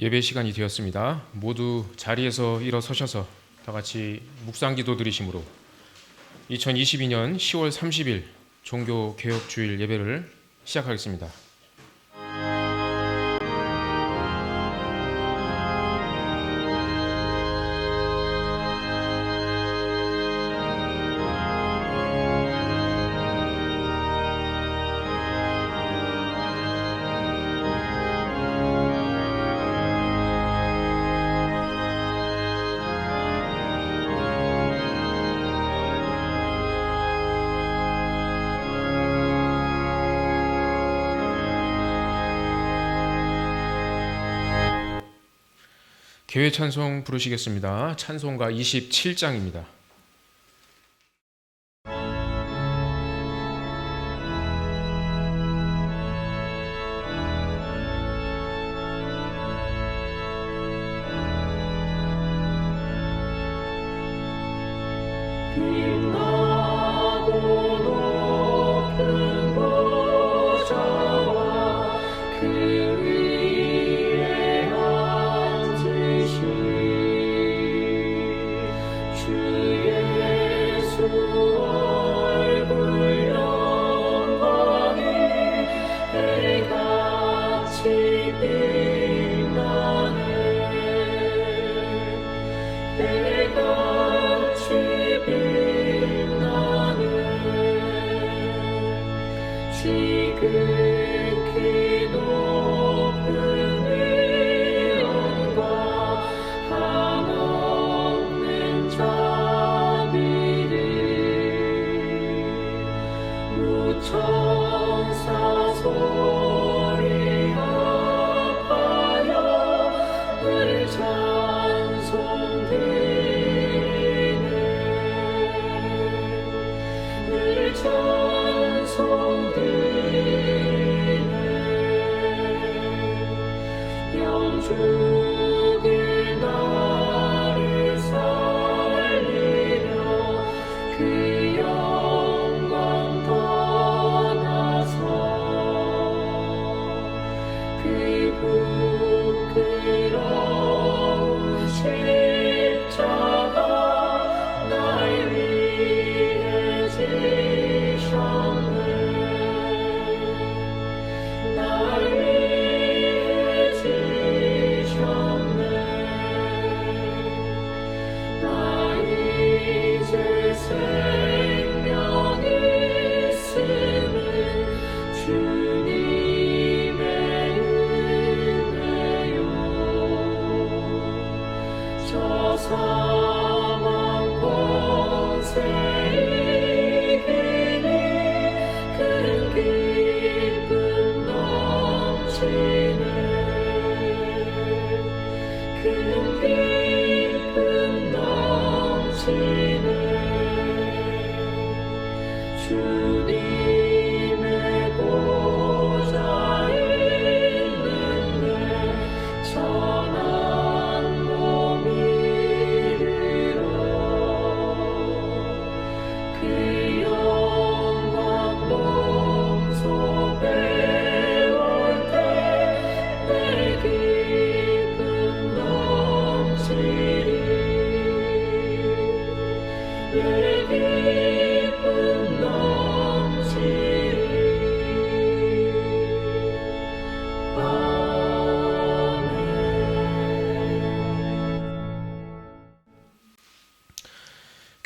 예배 시간이 되었습니다. 모두 자리에서 일어서셔서 다 같이 묵상기도 드리심으로 2022년 10월 30일 종교개혁주일 예배를 시작하겠습니다. 교회 찬송 부르시겠습니다. 찬송가 27장입니다.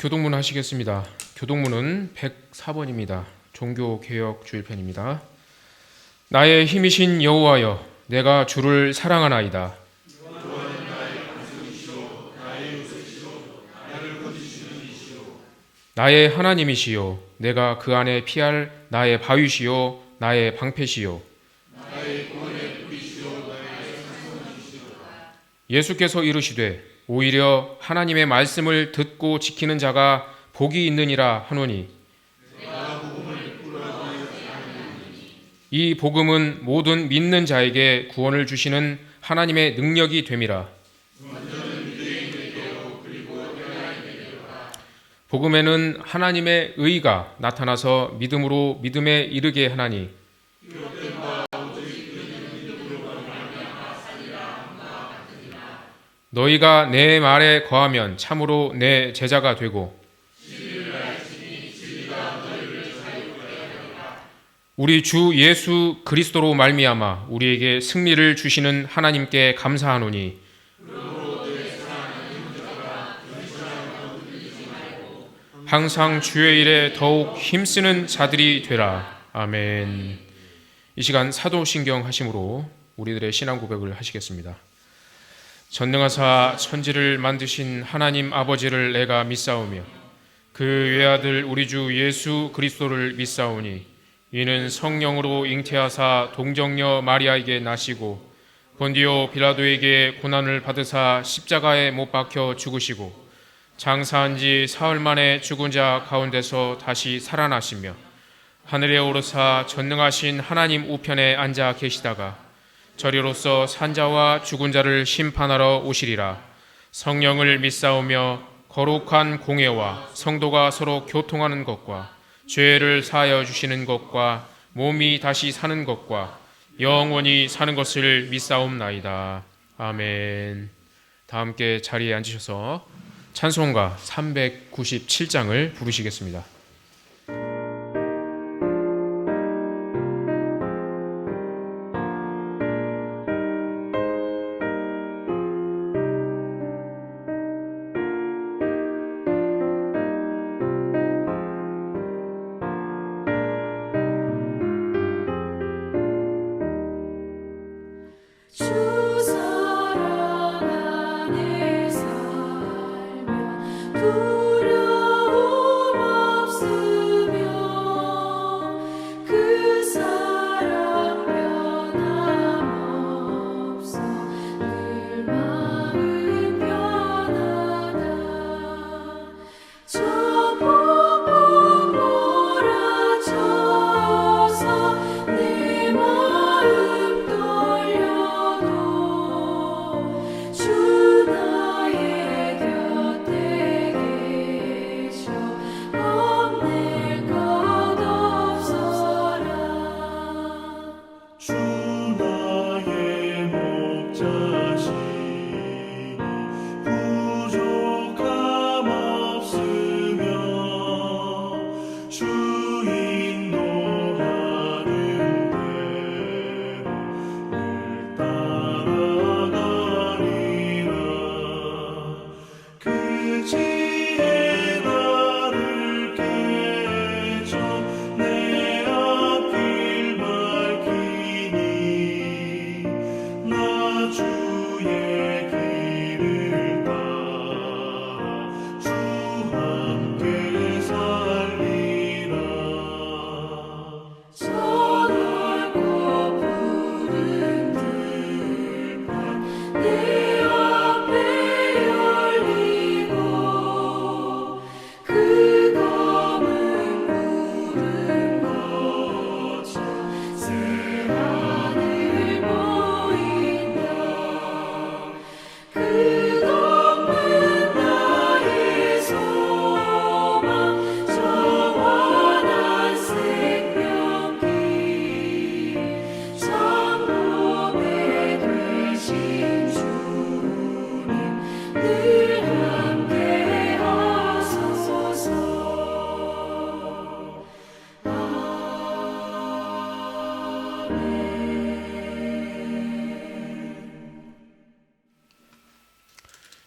교독문 하시겠습니다. 교독문은 104번입니다. 종교개혁주일편입니다. 나의 힘이신 여호와여, 내가 주를 사랑하나이다. 나의 하나님이시요, 내가 그 안에 피할 나의 바위시요, 나의 방패시요, 예수께서 이르시되 오히려 하나님의 말씀을 듣고 지키는 자가 복이 있느니라 하노니 이 복음은 모든 믿는 자에게 구원을 주시는 하나님의 능력이 됨이라. 복음에는 하나님의 의가 나타나서 믿음으로 믿음에 이르게 하나니 너희가 내 말에 거하면 참으로 내 제자가 되고 우리 주 예수 그리스도로 말미암아 우리에게 승리를 주시는 하나님께 감사하노니 항상 주의 일에 더욱 힘쓰는 자들이 되라. 아멘. 이 시간 사도신경 하심으로 우리들의 신앙 고백을 하시겠습니다. 전능하사 천지를 만드신 하나님 아버지를 내가 믿사오며 그 외아들 우리 주 예수 그리스도를 믿사오니 이는 성령으로 잉태하사 동정녀 마리아에게 나시고 본디오 빌라도에게 고난을 받으사 십자가에 못 박혀 죽으시고 장사한 지 사흘 만에 죽은 자 가운데서 다시 살아나시며 하늘에 오르사 전능하신 하나님 우편에 앉아 계시다가 저리로서 산자와 죽은 자를 심판하러 오시리라. 성령을 믿사오며 거룩한 공예와 성도가 서로 교통하는 것과 죄를 사하여 주시는 것과 몸이 다시 사는 것과 영원히 사는 것을 믿사옵나이다. 아멘. 다 함께 자리에 앉으셔서 찬송가 397장을 부르시겠습니다.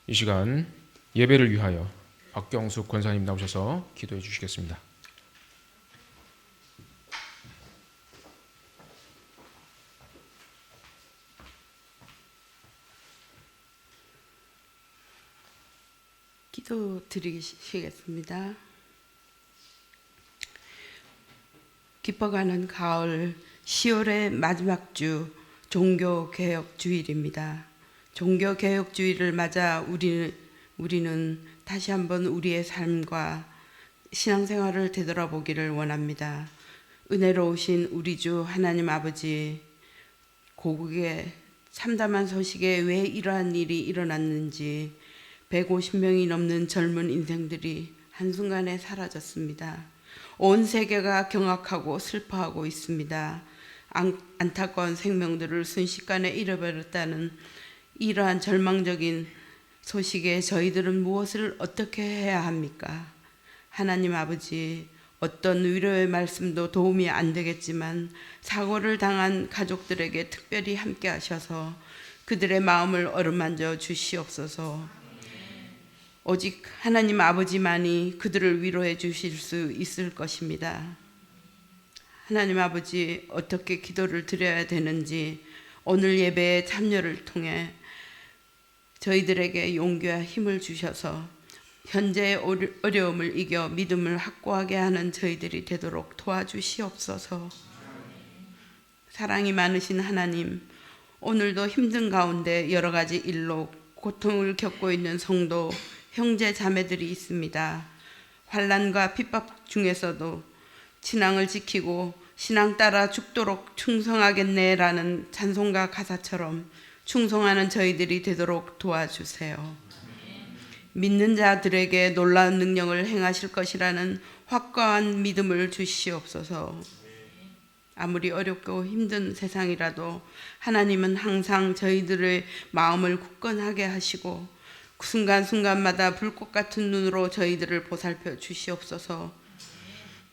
이 시간 예배를 위하여 박경숙 권사님 나오셔서 기도해 주시겠습니다. 기도 드리시겠습니다. 깊어가는 가을 10월의 마지막 주 종교개혁주일입니다. 종교개혁주의를 맞아 우리는 다시 한번 우리의 삶과 신앙생활을 되돌아보기를 원합니다. 은혜로우신 우리 주 하나님 아버지, 고국의 참담한 소식에 왜 이러한 일이 일어났는지 150명이 넘는 젊은 인생들이 한순간에 사라졌습니다. 온 세계가 경악하고 슬퍼하고 있습니다. 안타까운 생명들을 순식간에 잃어버렸다는 이러한 절망적인 소식에 저희들은 무엇을 어떻게 해야 합니까? 하나님 아버지, 어떤 위로의 말씀도 도움이 안 되겠지만 사고를 당한 가족들에게 특별히 함께 하셔서 그들의 마음을 어루만져 주시옵소서. 오직 하나님 아버지만이 그들을 위로해 주실 수 있을 것입니다. 하나님 아버지, 어떻게 기도를 드려야 되는지 오늘 예배의 참여를 통해 저희들에게 용기와 힘을 주셔서 현재의 어려움을 이겨 믿음을 확고하게 하는 저희들이 되도록 도와주시옵소서. 사랑이 많으신 하나님, 오늘도 힘든 가운데 여러 가지 일로 고통을 겪고 있는 성도, 형제, 자매들이 있습니다. 환난과 핍박 중에서도 신앙을 지키고 신앙 따라 죽도록 충성하겠네라는 찬송가 가사처럼 충성하는 저희들이 되도록 도와주세요. 믿는 자들에게 놀라운 능력을 행하실 것이라는 확고한 믿음을 주시옵소서. 아무리 어렵고 힘든 세상이라도 하나님은 항상 저희들의 마음을 굳건하게 하시고 그 순간순간마다 불꽃 같은 눈으로 저희들을 보살펴 주시옵소서.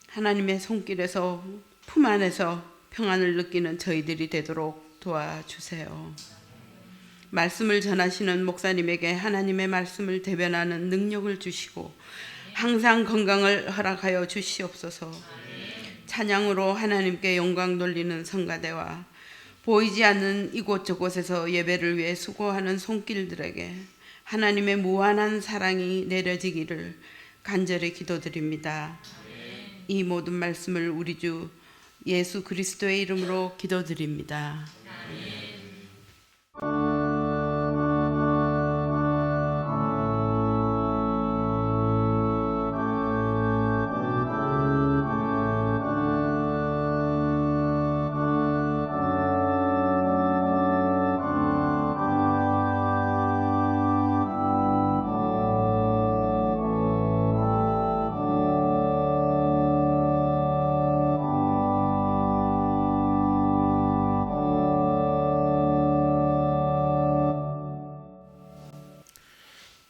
하나님의 손길에서 품 안에서 평안을 느끼는 저희들이 되도록 도와주세요. 말씀을 전하시는 목사님에게 하나님의 말씀을 대변하는 능력을 주시고 항상 건강을 허락하여 주시옵소서. 찬양으로 하나님께 영광 돌리는 성가대와 보이지 않는 이곳저곳에서 예배를 위해 수고하는 손길들에게 하나님의 무한한 사랑이 내려지기를 간절히 기도드립니다. 이 모든 말씀을 우리 주 예수 그리스도의 이름으로 기도드립니다.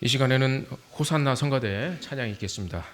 이 시간에는 호산나 성가대 찬양이 있겠습니다.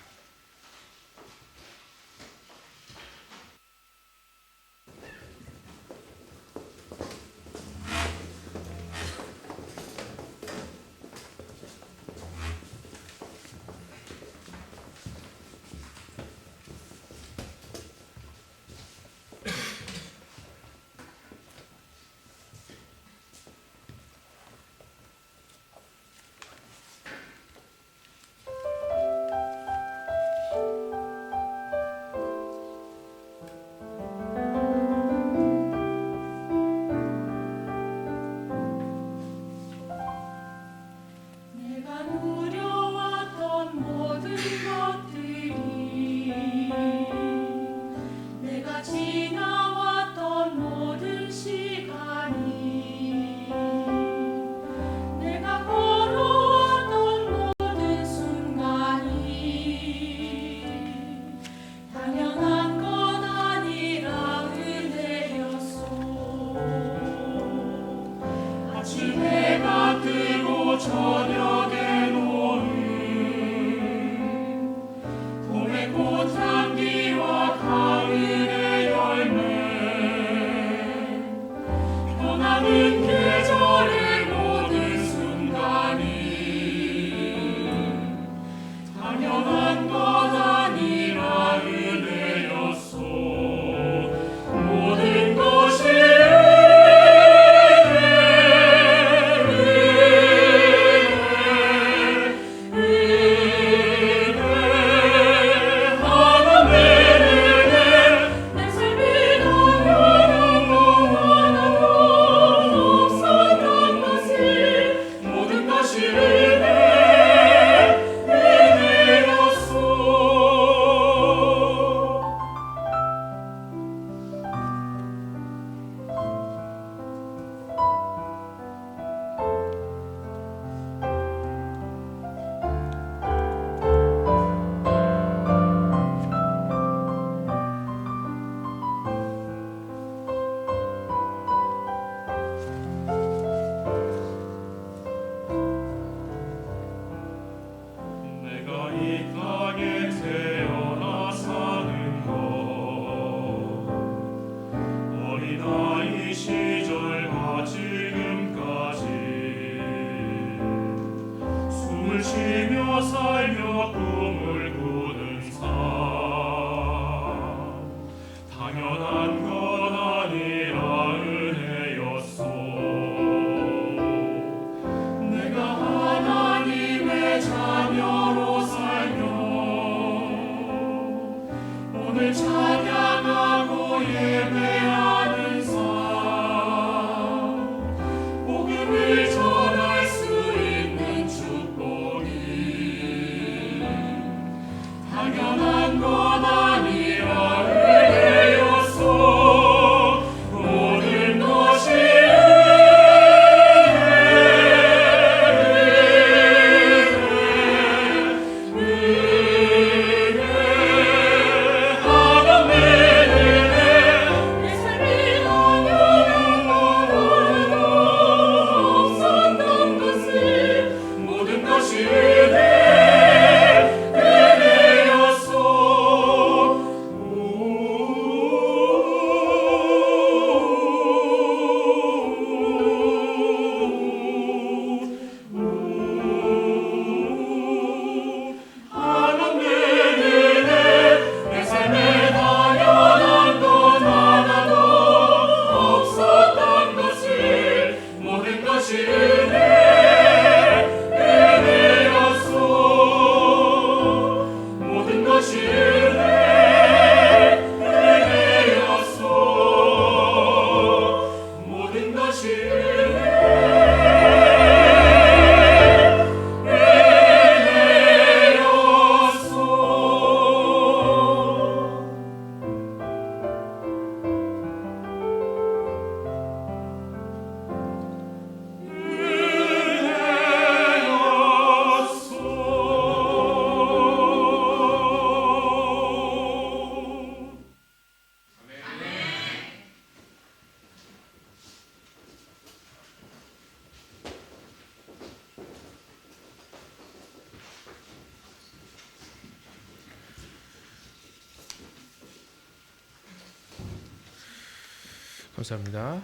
감사합니다.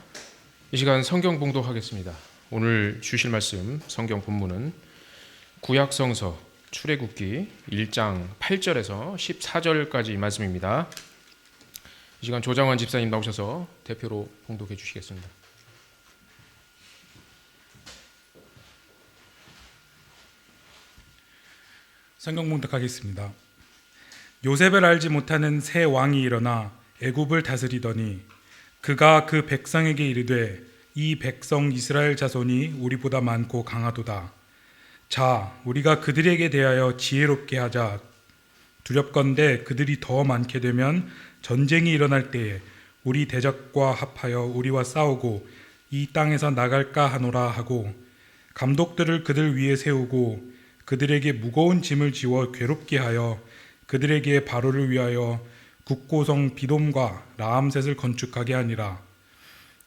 이 시간 성경 봉독하겠습니다. 오늘 주실 말씀 성경 본문은 구약성서 출애굽기 1장 8절에서 14절까지 말씀입니다. 이 시간 조장환 집사님 나오셔서 대표로 봉독해 주시겠습니다. 성경 봉독하겠습니다. 요셉을 알지 못하는 새 왕이 일어나 애굽을 다스리더니 그가 그 백성에게 이르되 이 백성 이스라엘 자손이 우리보다 많고 강하도다. 자, 우리가 그들에게 대하여 지혜롭게 하자. 두렵건대 그들이 더 많게 되면 전쟁이 일어날 때에 우리 대적과 합하여 우리와 싸우고 이 땅에서 나갈까 하노라 하고 감독들을 그들 위에 세우고 그들에게 무거운 짐을 지워 괴롭게 하여 그들에게 바로를 위하여 국고성 비돔과 라암셋을 건축하게 하니라.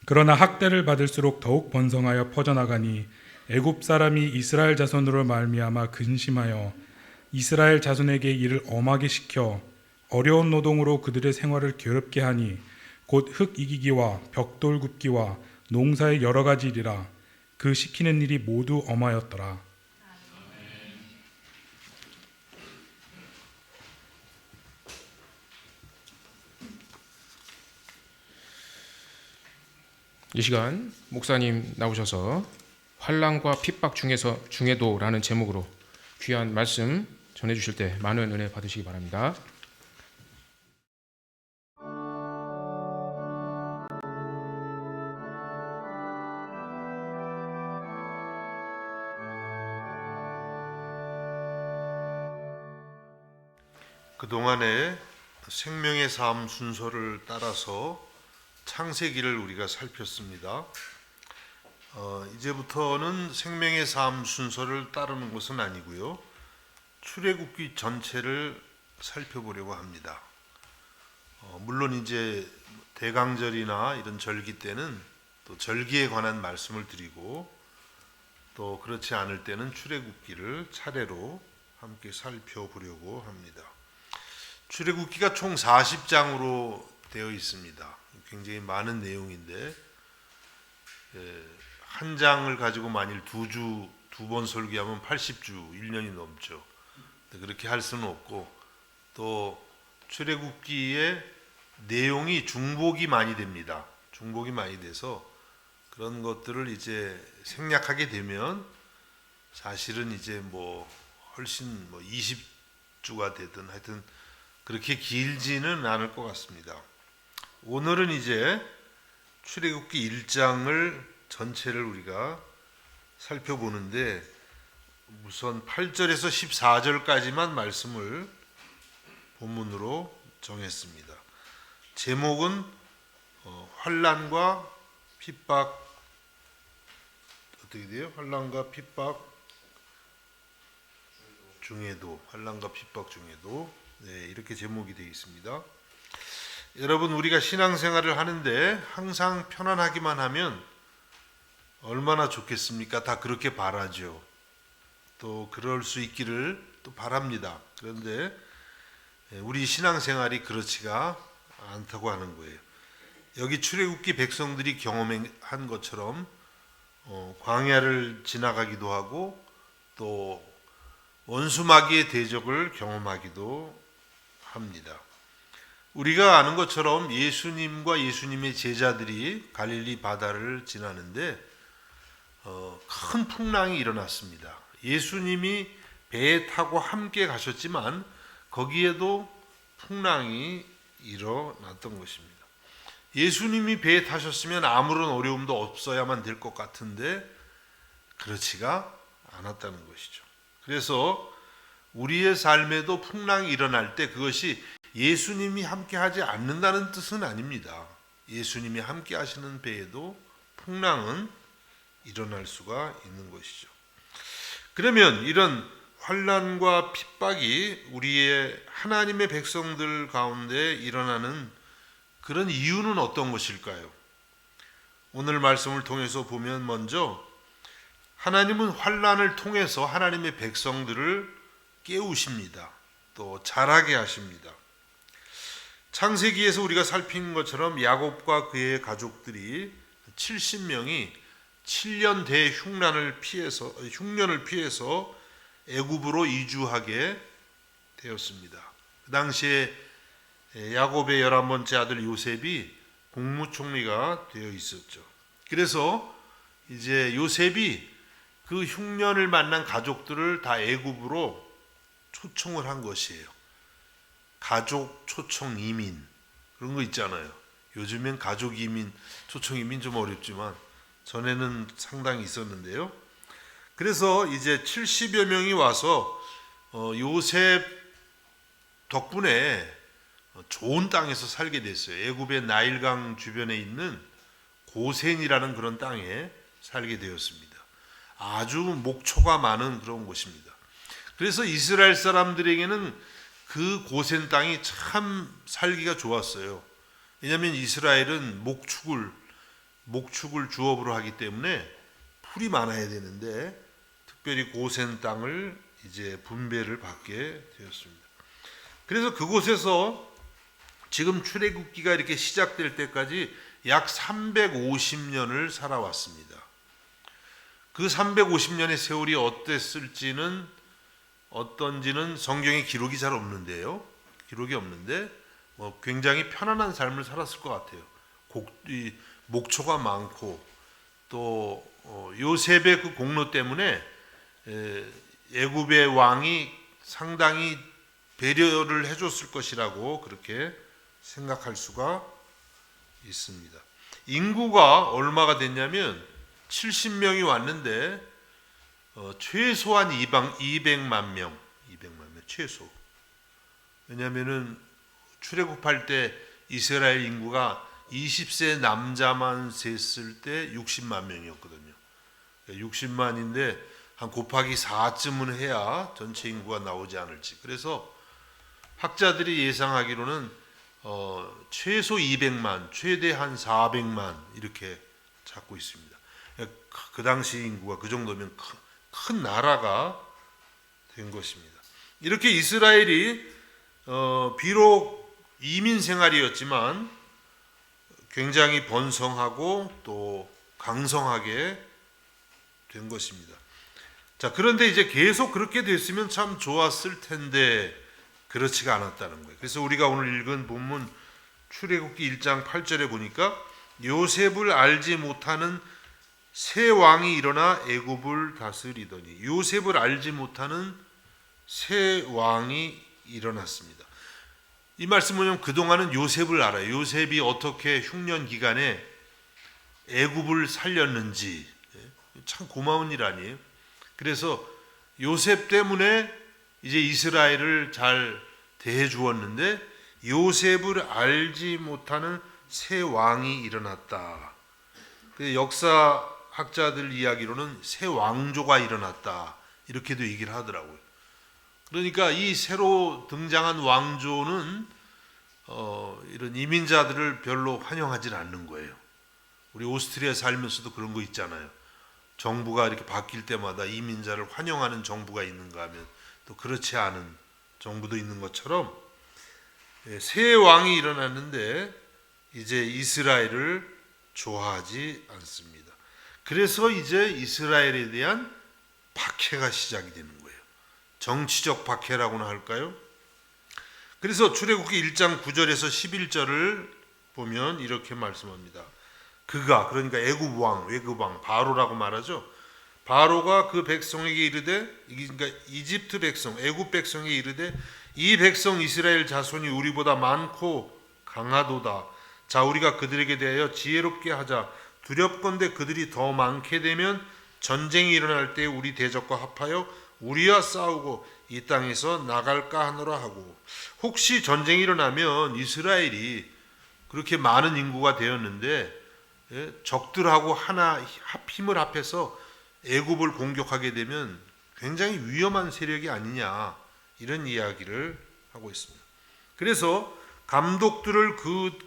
그러나 학대를 받을수록 더욱 번성하여 퍼져나가니 애굽 사람이 이스라엘 자손으로 말미암아 근심하여 이스라엘 자손에게 이를 엄하게 시켜 어려운 노동으로 그들의 생활을 괴롭게 하니 곧 흙 이기기와 벽돌 굽기와 농사의 여러 가지 일이라. 그 시키는 일이 모두 엄하였더라. 이 시간 목사님 나오셔서 환난과 핍박 중에도라는 제목으로 귀한 말씀 전해주실 때 많은 은혜 받으시기 바랍니다. 그동안의 생명의 삶 순서를 따라서 창세기를 우리가 살폈습니다. 이제부터는 생명의 삶 순서를 따르는 것은 아니고요. 출애굽기 전체를 살펴보려고 합니다. 물론 이제 대강절이나 이런 절기 때는 또 절기에 관한 말씀을 드리고 또 그렇지 않을 때는 출애굽기를 차례로 함께 살펴보려고 합니다. 출애굽기가 총 40장으로 되어 있습니다. 굉장히 많은 내용인데 한 장을 가지고 만일 두 번 설교하면 80주 1년이 넘죠. 그렇게 할 수는 없고 또 출애굽기의 내용이 중복이 많이 됩니다. 중복이 많이 돼서 그런 것들을 이제 생략하게 되면 사실은 이제 훨씬 20주가 되든 하여튼 그렇게 길지는 않을 것 같습니다. 오늘은 이제 출애굽기 1장을 전체를 우리가 살펴보는데 우선 8절에서 14절까지만 말씀을 본문으로 정했습니다. 제목은 환난과 핍박, 어떻게 돼요? 환난과 핍박 중에도, 환난과 핍박 중에도, 네, 이렇게 제목이 되어 있습니다. 여러분, 우리가 신앙생활을 하는데 항상 편안하기만 하면 얼마나 좋겠습니까? 다 그렇게 바라죠. 또 그럴 수 있기를 또 바랍니다. 그런데 우리 신앙생활이 그렇지가 않다고 하는 거예요. 여기 출애굽기 백성들이 경험한 것처럼 광야를 지나가기도 하고 또 원수마귀의 대적을 경험하기도 합니다. 우리가 아는 것처럼 예수님과 예수님의 제자들이 갈릴리 바다를 지나는데 큰 풍랑이 일어났습니다. 예수님이 배에 타고 함께 가셨지만 거기에도 풍랑이 일어났던 것입니다. 예수님이 배에 타셨으면 아무런 어려움도 없어야만 될 것 같은데 그렇지가 않았다는 것이죠. 그래서 우리의 삶에도 풍랑이 일어날 때 그것이 예수님이 함께 하지 않는다는 뜻은 아닙니다. 예수님이 함께 하시는 배에도 풍랑은 일어날 수가 있는 것이죠. 그러면 이런 환난과 핍박이 우리의 하나님의 백성들 가운데 일어나는 그런 이유는 어떤 것일까요? 오늘 말씀을 통해서 보면 먼저 하나님은 환난을 통해서 하나님의 백성들을 깨우십니다. 또 자라게 하십니다. 창세기에서 우리가 살핀 것처럼 야곱과 그의 가족들이 70명이 7년 대흉년을 피해서 애굽으로 이주하게 되었습니다. 그 당시에 야곱의 11번째 아들 요셉이 국무총리가 되어 있었죠. 그래서 이제 요셉이 그 흉년을 만난 가족들을 다 애굽으로 초청을 한 것이에요. 가족 초청 이민 그런 거 있잖아요. 요즘엔 가족 이민, 초청 이민 좀 어렵지만 전에는 상당히 있었는데요. 그래서 이제 70여 명이 와서 요셉 덕분에 좋은 땅에서 살게 됐어요. 애굽의 나일강 주변에 있는 고센이라는 그런 땅에 살게 되었습니다. 아주 목초가 많은 그런 곳입니다. 그래서 이스라엘 사람들에게는 그 고센 땅이 참 살기가 좋았어요. 왜냐하면 이스라엘은 목축을 주업으로 하기 때문에 풀이 많아야 되는데 특별히 고센 땅을 이제 분배를 받게 되었습니다. 그래서 그곳에서 지금 출애굽기가 이렇게 시작될 때까지 약 350년을 살아왔습니다. 그 350년의 세월이 어떤지는 성경에 기록이 잘 없는데요. 기록이 없는데 굉장히 편안한 삶을 살았을 것 같아요. 목초가 많고 또 요셉의 그 공로 때문에 애굽의 왕이 상당히 배려를 해줬을 것이라고 그렇게 생각할 수가 있습니다. 인구가 얼마가 됐냐면 70명이 왔는데 최소한 200만 명 최소. 왜냐하면은 출애굽할 때 이스라엘 인구가 20세 남자만 셌을 때 60만 명이었거든요. 60만인데 한 곱하기 4쯤은 해야 전체 인구가 나오지 않을지. 그래서 학자들이 예상하기로는 최소 200만, 최대 한 400만 이렇게 잡고 있습니다. 그 당시 인구가 그 정도면 큰 나라가 된 것입니다. 이렇게 이스라엘이 비록 이민 생활이었지만 굉장히 번성하고 또 강성하게 된 것입니다. 자, 그런데 이제 계속 그렇게 됐으면 참 좋았을 텐데 그렇지가 않았다는 거예요. 그래서 우리가 오늘 읽은 본문 출애굽기 1장 8절에 보니까 요셉을 알지 못하는 새 왕이 일어나 애굽을 다스리더니, 요셉을 알지 못하는 새 왕이 일어났습니다. 이 말씀 뭐냐면 그동안은 요셉을 알아요. 요셉이 어떻게 흉년 기간에 애굽을 살렸는지. 참 고마운 일 아니에요? 그래서 요셉 때문에 이제 이스라엘을 잘 대해 주었는데 요셉을 알지 못하는 새 왕이 일어났다. 그 역사학자들 이야기로는 새 왕조가 일어났다. 이렇게도 얘기를 하더라고요. 그러니까 이 새로 등장한 왕조는 이런 이민자들을 별로 환영하지는 않는 거예요. 우리 오스트리아 살면서도 그런 거 있잖아요. 정부가 이렇게 바뀔 때마다 이민자를 환영하는 정부가 있는가 하면 또 그렇지 않은 정부도 있는 것처럼 새 왕이 일어났는데 이제 이스라엘을 좋아하지 않습니다. 그래서 이제 이스라엘에 대한 박해가 시작이 되는 거예요. 정치적 박해라고나 할까요? 그래서 출애굽기 1장 9절에서 11절을 보면 이렇게 말씀합니다. 그가, 그러니까 애굽 왕, 외국 왕 바로라고 말하죠. 바로가 그 백성에게 이르되, 그러니까 이집트 백성, 애굽 백성에게 이르되 이 백성 이스라엘 자손이 우리보다 많고 강하도다. 자, 우리가 그들에게 대하여 지혜롭게 하자. 두렵건대 그들이 더 많게 되면 전쟁이 일어날 때 우리 대적과 합하여 우리와 싸우고 이 땅에서 나갈까 하노라 하고. 혹시 전쟁이 일어나면 이스라엘이 그렇게 많은 인구가 되었는데 적들하고 하나 힘을 합해서 애굽을 공격하게 되면 굉장히 위험한 세력이 아니냐, 이런 이야기를 하고 있습니다. 그래서 감독들을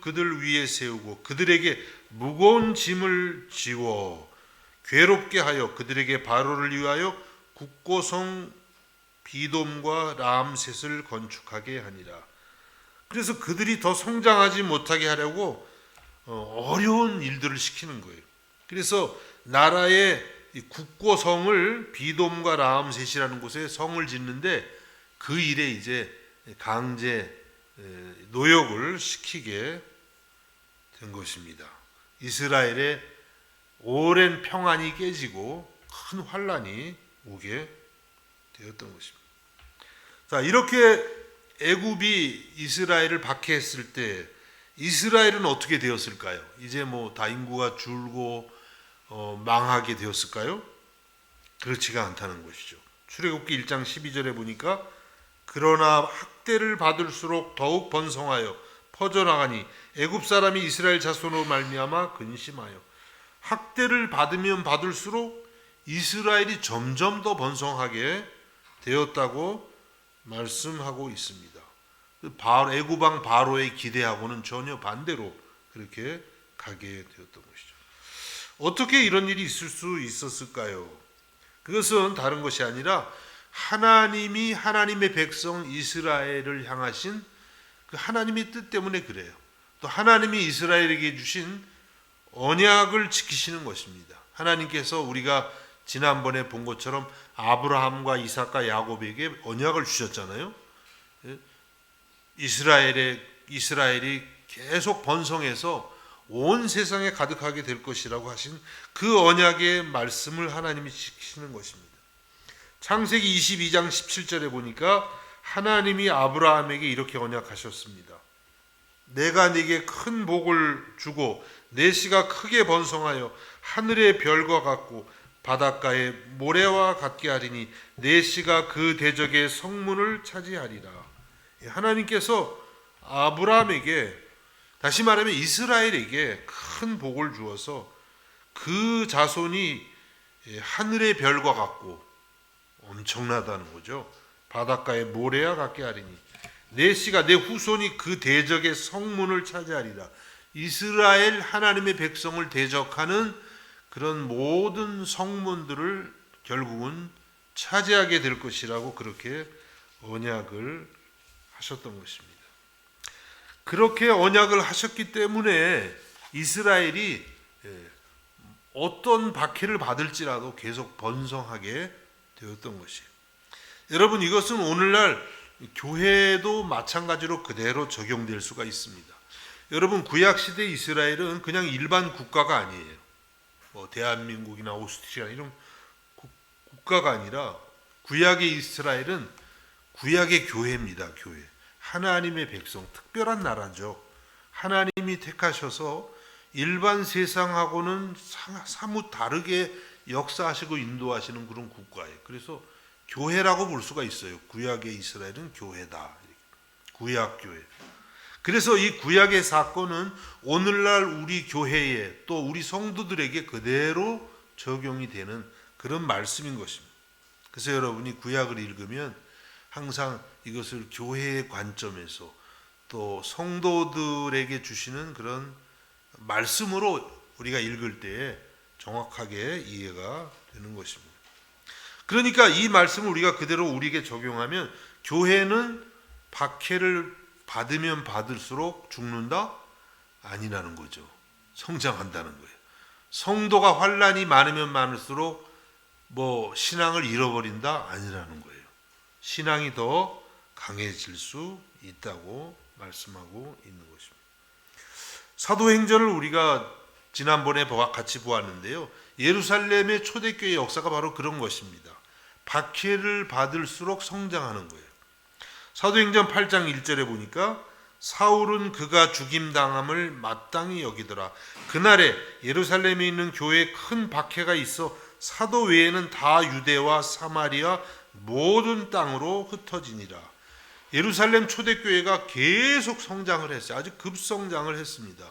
그들 위에 세우고 그들에게 무거운 짐을 지워 괴롭게 하여 그들에게 바로를 위하여 국고성 비돔과 람셋을 건축하게 하니라. 그래서 그들이 더 성장하지 못하게 하려고 어려운 일들을 시키는 거예요. 그래서 나라의 국고성을 비돔과 람셋이라는 곳에 성을 짓는데 그 일에 이제 강제 노역을 시키게 된 것입니다. 이스라엘의 오랜 평안이 깨지고 큰 환란이 오게 되었던 것입니다. 자, 이렇게 애굽이 이스라엘을 박해했을 때 이스라엘은 어떻게 되었을까요? 이제 뭐 다 인구가 줄고 망하게 되었을까요? 그렇지가 않다는 것이죠. 출애굽기 1장 12절에 보니까 그러나 학대를 받을수록 더욱 번성하여 퍼져나가니 애굽 사람이 이스라엘 자손으로 말미암아 근심하여. 학대를 받으면 받을수록 이스라엘이 점점 더 번성하게 되었다고 말씀하고 있습니다. 애굽 왕 바로의 기대하고는 전혀 반대로 그렇게 가게 되었던 것이죠. 어떻게 이런 일이 있을 수 있었을까요? 그것은 다른 것이 아니라 하나님이 하나님의 백성 이스라엘을 향하신 그 하나님의 뜻 때문에 그래요. 또 하나님이 이스라엘에게 주신 언약을 지키시는 것입니다. 하나님께서 우리가 지난번에 본 것처럼 아브라함과 이삭과 야곱에게 언약을 주셨잖아요. 이스라엘이 계속 번성해서 온 세상에 가득하게 될 것이라고 하신 그 언약의 말씀을 하나님이 지키시는 것입니다. 창세기 22장 17절에 보니까 하나님이 아브라함에게 이렇게 언약하셨습니다. 내가 네게 큰 복을 주고 내 씨가 크게 번성하여 하늘의 별과 같고 바닷가의 모래와 같게 하리니 내 씨가 그 대적의 성문을 차지하리라. 하나님께서 아브라함에게, 다시 말하면 이스라엘에게 큰 복을 주어서 그 자손이 하늘의 별과 같고 엄청나다는 거죠. 바닷가의 모래와 같게 하리니 내 씨가, 내 후손이 그 대적의 성문을 차지하리라. 이스라엘 하나님의 백성을 대적하는 그런 모든 성문들을 결국은 차지하게 될 것이라고 그렇게 언약을 하셨던 것입니다. 그렇게 언약을 하셨기 때문에 이스라엘이 어떤 박해를 받을지라도 계속 번성하게 되었던 것이에요. 여러분, 이것은 오늘날 교회도 마찬가지로 그대로 적용될 수가 있습니다. 여러분, 구약시대 이스라엘은 그냥 일반 국가가 아니에요. 뭐 대한민국이나 오스트리아 이런 국가가 아니라 구약의 이스라엘은 구약의 교회입니다. 교회. 하나님의 백성, 특별한 나라죠. 하나님이 택하셔서 일반 세상하고는 사뭇 다르게 역사하시고 인도하시는 그런 국가예요. 그래서 교회라고 볼 수가 있어요. 구약의 이스라엘은 교회다. 구약교회. 그래서 이 구약의 사건은 오늘날 우리 교회에 또 우리 성도들에게 그대로 적용이 되는 그런 말씀인 것입니다. 그래서 여러분이 구약을 읽으면 항상 이것을 교회의 관점에서 또 성도들에게 주시는 그런 말씀으로 우리가 읽을 때에 정확하게 이해가 되는 것입니다. 그러니까 이 말씀을 우리가 그대로 우리에게 적용하면 교회는 박해를 받으면 받을수록 죽는다? 아니라는 거죠. 성장한다는 거예요. 성도가 환난이 많으면 많을수록 신앙을 잃어버린다? 아니라는 거예요. 신앙이 더 강해질 수 있다고 말씀하고 있는 것입니다. 사도행전을 우리가 지난번에 같이 보았는데요. 예루살렘의 초대교회 역사가 바로 그런 것입니다. 박해를 받을수록 성장하는 거예요. 사도행전 8장 1절에 보니까 사울은 그가 죽임당함을 마땅히 여기더라. 그날에 예루살렘에 있는 교회에 큰 박해가 있어 사도 외에는 다 유대와 사마리아 모든 땅으로 흩어지니라. 예루살렘 초대교회가 계속 성장을 했어요. 아주 급성장을 했습니다.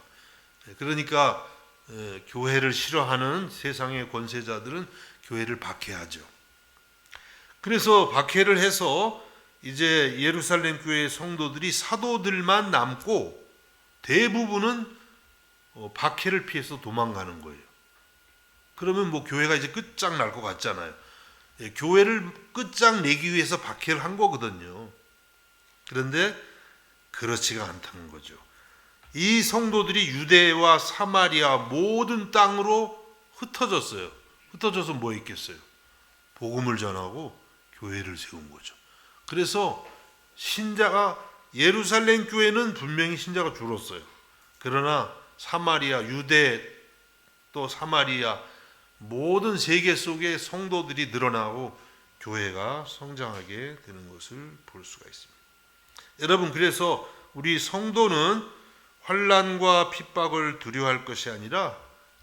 그러니까 교회를 싫어하는 세상의 권세자들은 교회를 박해하죠. 그래서 박해를 해서 이제 예루살렘 교회의 성도들이 사도들만 남고 대부분은 박해를 피해서 도망가는 거예요. 그러면 교회가 이제 끝장날 것 같잖아요. 교회를 끝장내기 위해서 박해를 한 거거든요. 그런데 그렇지가 않다는 거죠. 이 성도들이 유대와 사마리아 모든 땅으로 흩어졌어요. 흩어져서 뭐 있겠어요? 복음을 전하고 교회를 세운 거죠. 그래서 신자가 예루살렘 교회는 분명히 신자가 줄었어요. 그러나 사마리아, 유대 또 사마리아 모든 세계 속에 성도들이 늘어나고 교회가 성장하게 되는 것을 볼 수가 있습니다. 여러분, 그래서 우리 성도는 환난과 핍박을 두려워할 것이 아니라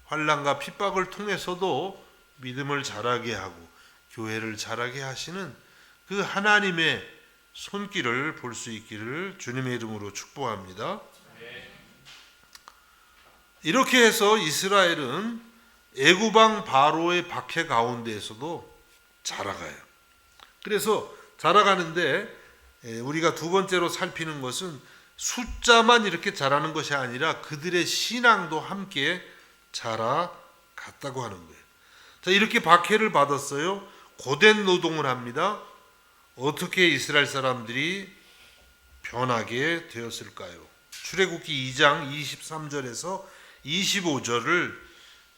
환난과 핍박을 통해서도 믿음을 자라게 하고 교회를 자라게 하시는 그 하나님의 손길을 볼 수 있기를 주님의 이름으로 축복합니다. 이렇게 해서 이스라엘은 애굽왕 바로의 박해 가운데에서도 자라가요. 그래서 자라가는데 우리가 두 번째로 살피는 것은 숫자만 이렇게 자라는 것이 아니라 그들의 신앙도 함께 자라갔다고 하는 거예요. 자, 이렇게 박해를 받았어요. 고된 노동을 합니다. 어떻게 이스라엘 사람들이 변하게 되었을까요? 출애굽기 2장 23절에서 25절을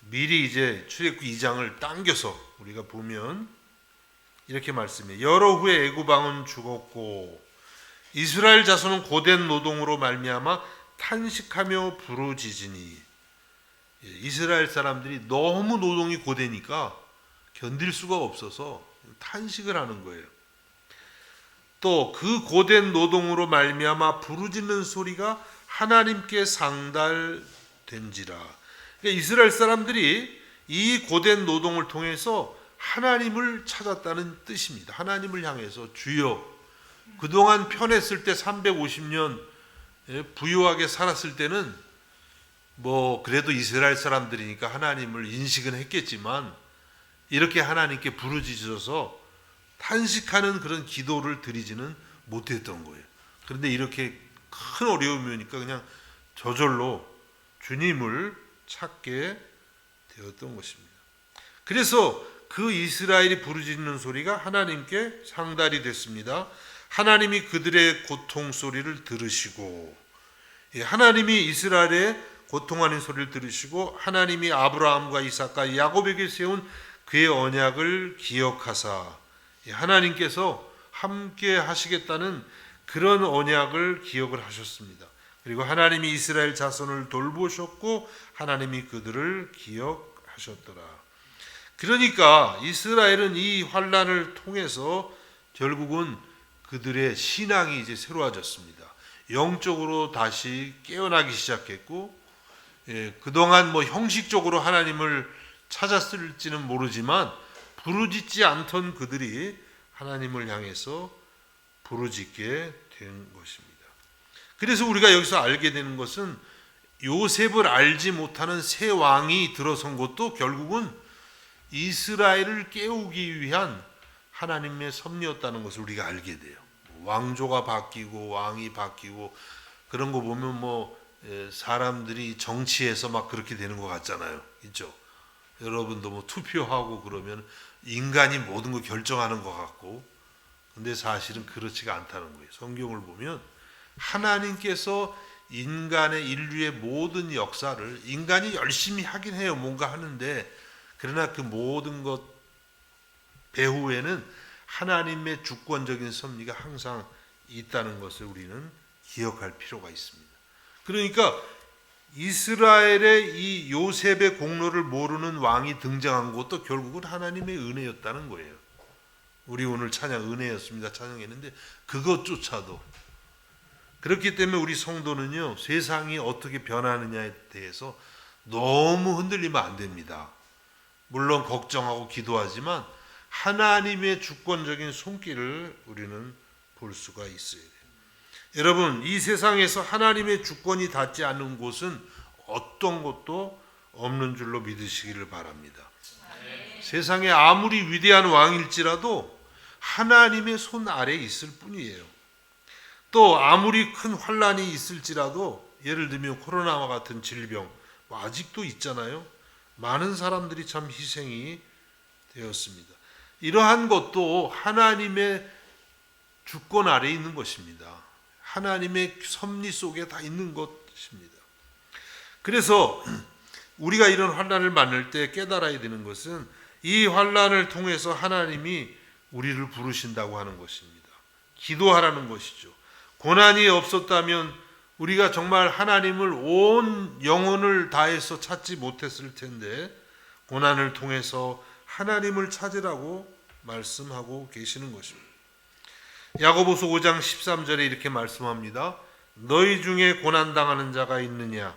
미리 이제 출애굽기 2장을 당겨서 우리가 보면 이렇게 말씀해요. 여러 후에 애굽 왕은 죽었고 이스라엘 자손은 고된 노동으로 말미암아 탄식하며 부르짖으니. 이스라엘 사람들이 너무 노동이 고되니까 견딜 수가 없어서 탄식을 하는 거예요. 또 그 고된 노동으로 말미암아 부르짖는 소리가 하나님께 상달된지라. 그러니까 이스라엘 사람들이 이 고된 노동을 통해서 하나님을 찾았다는 뜻입니다. 하나님을 향해서 주여, 그동안 편했을 때 350년 부유하게 살았을 때는 그래도 이스라엘 사람들이니까 하나님을 인식은 했겠지만 이렇게 하나님께 부르짖어서 탄식하는 그런 기도를 드리지는 못했던 거예요. 그런데 이렇게 큰 어려움이 오니까 그냥 저절로 주님을 찾게 되었던 것입니다. 그래서 그 이스라엘이 부르짖는 소리가 하나님께 상달이 됐습니다. 하나님이 그들의 고통 소리를 들으시고, 하나님이 이스라엘의 고통하는 소리를 들으시고 하나님이 아브라함과 이삭과 야곱에게 세운 그의 언약을 기억하사, 하나님께서 함께 하시겠다는 그런 언약을 기억을 하셨습니다. 그리고 하나님이 이스라엘 자손을 돌보셨고 하나님이 그들을 기억하셨더라. 그러니까 이스라엘은 이 환난을 통해서 결국은 그들의 신앙이 이제 새로워졌습니다. 영적으로 다시 깨어나기 시작했고, 그동안 뭐 형식적으로 하나님을 찾았을지는 모르지만 부르짖지 않던 그들이 하나님을 향해서 부르짖게 된 것입니다. 그래서 우리가 여기서 알게 되는 것은 요셉을 알지 못하는 새 왕이 들어선 것도 결국은 이스라엘을 깨우기 위한 하나님의 섭리였다는 것을 우리가 알게 돼요. 왕조가 바뀌고 왕이 바뀌고 그런 거 보면 뭐 사람들이 정치에서 막 그렇게 되는 것 같잖아요. 있죠? 여러분도 뭐 투표하고 그러면 인간이 모든 걸 결정하는 것 같고, 근데 사실은 그렇지가 않다는 거예요. 성경을 보면 하나님께서 인간의 인류의 모든 역사를 인간이 열심히 하긴 해요. 뭔가 하는데, 그러나 그 모든 것 배후에는 하나님의 주권적인 섭리가 항상 있다는 것을 우리는 기억할 필요가 있습니다. 그러니까 이스라엘의 이 요셉의 공로를 모르는 왕이 등장한 것도 결국은 하나님의 은혜였다는 거예요. 우리 오늘 찬양 은혜였습니다. 찬양했는데 그것조차도. 그렇기 때문에 우리 성도는요, 세상이 어떻게 변하느냐에 대해서 너무 흔들리면 안 됩니다. 물론 걱정하고 기도하지만 하나님의 주권적인 손길을 우리는 볼 수가 있어야 돼요. 여러분, 이 세상에서 하나님의 주권이 닿지 않는 곳은 어떤 것도 없는 줄로 믿으시기를 바랍니다. 세상에 아무리 위대한 왕일지라도 하나님의 손 아래에 있을 뿐이에요. 또 아무리 큰 환란이 있을지라도, 예를 들면 코로나와 같은 질병 아직도 있잖아요. 많은 사람들이 참 희생이 되었습니다. 이러한 것도 하나님의 주권 아래에 있는 것입니다. 하나님의 섭리 속에 다 있는 것입니다. 그래서 우리가 이런 환난을 만날 때 깨달아야 되는 것은 이 환난을 통해서 하나님이 우리를 부르신다고 하는 것입니다. 기도하라는 것이죠. 고난이 없었다면 우리가 정말 하나님을 온 영혼을 다해서 찾지 못했을 텐데, 고난을 통해서 하나님을 찾으라고 말씀하고 계시는 것입니다. 야고보서 5장 13절에 이렇게 말씀합니다. 너희 중에 고난당하는 자가 있느냐?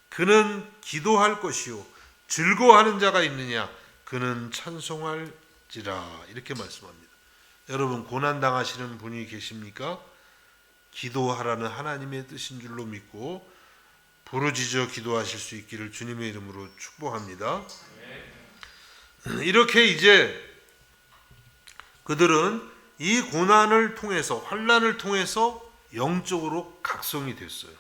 그는 기도할 것이요. 즐거워하는 자가 있느냐? 그는 찬송할지라. 이렇게 말씀합니다. 여러분, 고난당하시는 분이 계십니까? 기도하라는 하나님의 뜻인 줄로 믿고 부르짖어 기도하실 수 있기를 주님의 이름으로 축복합니다. 이렇게 이제 그들은 이 고난을 통해서, 환난을 통해서 영적으로 각성이 됐어요.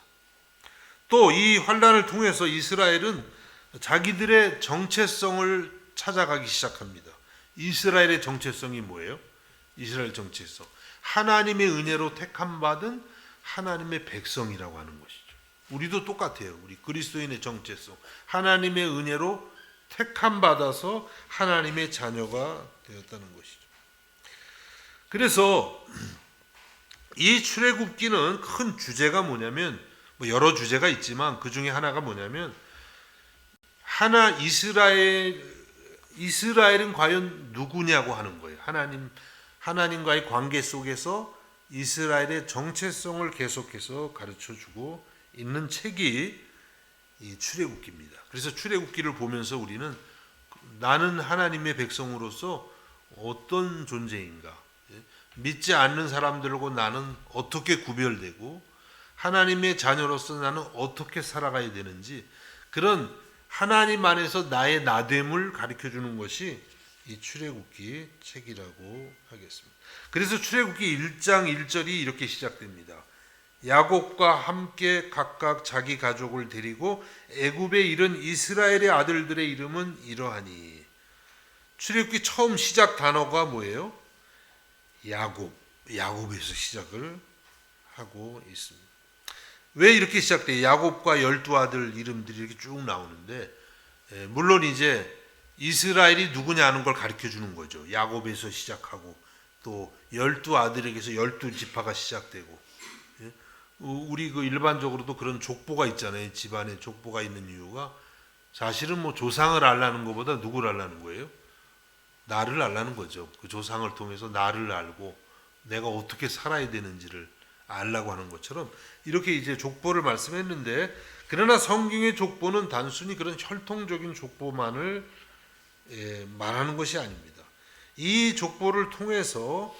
또 이 환난을 통해서 이스라엘은 자기들의 정체성을 찾아가기 시작합니다. 이스라엘의 정체성이 뭐예요? 이스라엘 정체성, 하나님의 은혜로 택함 받은 하나님의 백성이라고 하는 것이죠. 우리도 똑같아요. 우리 그리스도인의 정체성, 하나님의 은혜로 택함 받아서 하나님의 자녀가 되었다는 것이죠. 그래서 이 출애굽기는 큰 주제가 뭐냐면, 뭐 여러 주제가 있지만 그 중에 하나가 뭐냐면, 이스라엘은 과연 누구냐고 하는 거예요. 하나님과의 관계 속에서 이스라엘의 정체성을 계속해서 가르쳐주고 있는 책이 이 출애굽기입니다. 그래서 출애굽기를 보면서 우리는 나는 하나님의 백성으로서 어떤 존재인가, 믿지 않는 사람들과 나는 어떻게 구별되고 하나님의 자녀로서 나는 어떻게 살아가야 되는지, 그런 하나님 안에서 나의 나됨을 가르쳐주는 것이 이 출애굽기 책이라고 하겠습니다. 그래서 출애굽기 1장 1절이 이렇게 시작됩니다. 야곱과 함께 각각 자기 가족을 데리고 애굽에 이른 이스라엘의 아들들의 이름은 이러하니. 출애굽기 처음 시작 단어가 뭐예요? 야곱에서 시작을 하고 있습니다. 왜 이렇게 시작돼요? 야곱과 12아들 이름들이 이렇게 쭉 나오는데, 물론 이제 이스라엘이 누구냐 하는 걸 가르쳐 주는 거죠. 야곱에서 시작하고 또 12아들에게서 12지파가 시작되고, 우리 그 일반적으로도 그런 족보가 있잖아요. 집안에 족보가 있는 이유가 사실은 뭐 조상을 알라는 것보다 누구를 알라는 거예요? 나를 알라는 거죠. 그 조상을 통해서 나를 알고 내가 어떻게 살아야 되는지를 알라고 하는 것처럼 이렇게 이제 족보를 말씀했는데, 그러나 성경의 족보는 단순히 그런 혈통적인 족보만을 말하는 것이 아닙니다. 이 족보를 통해서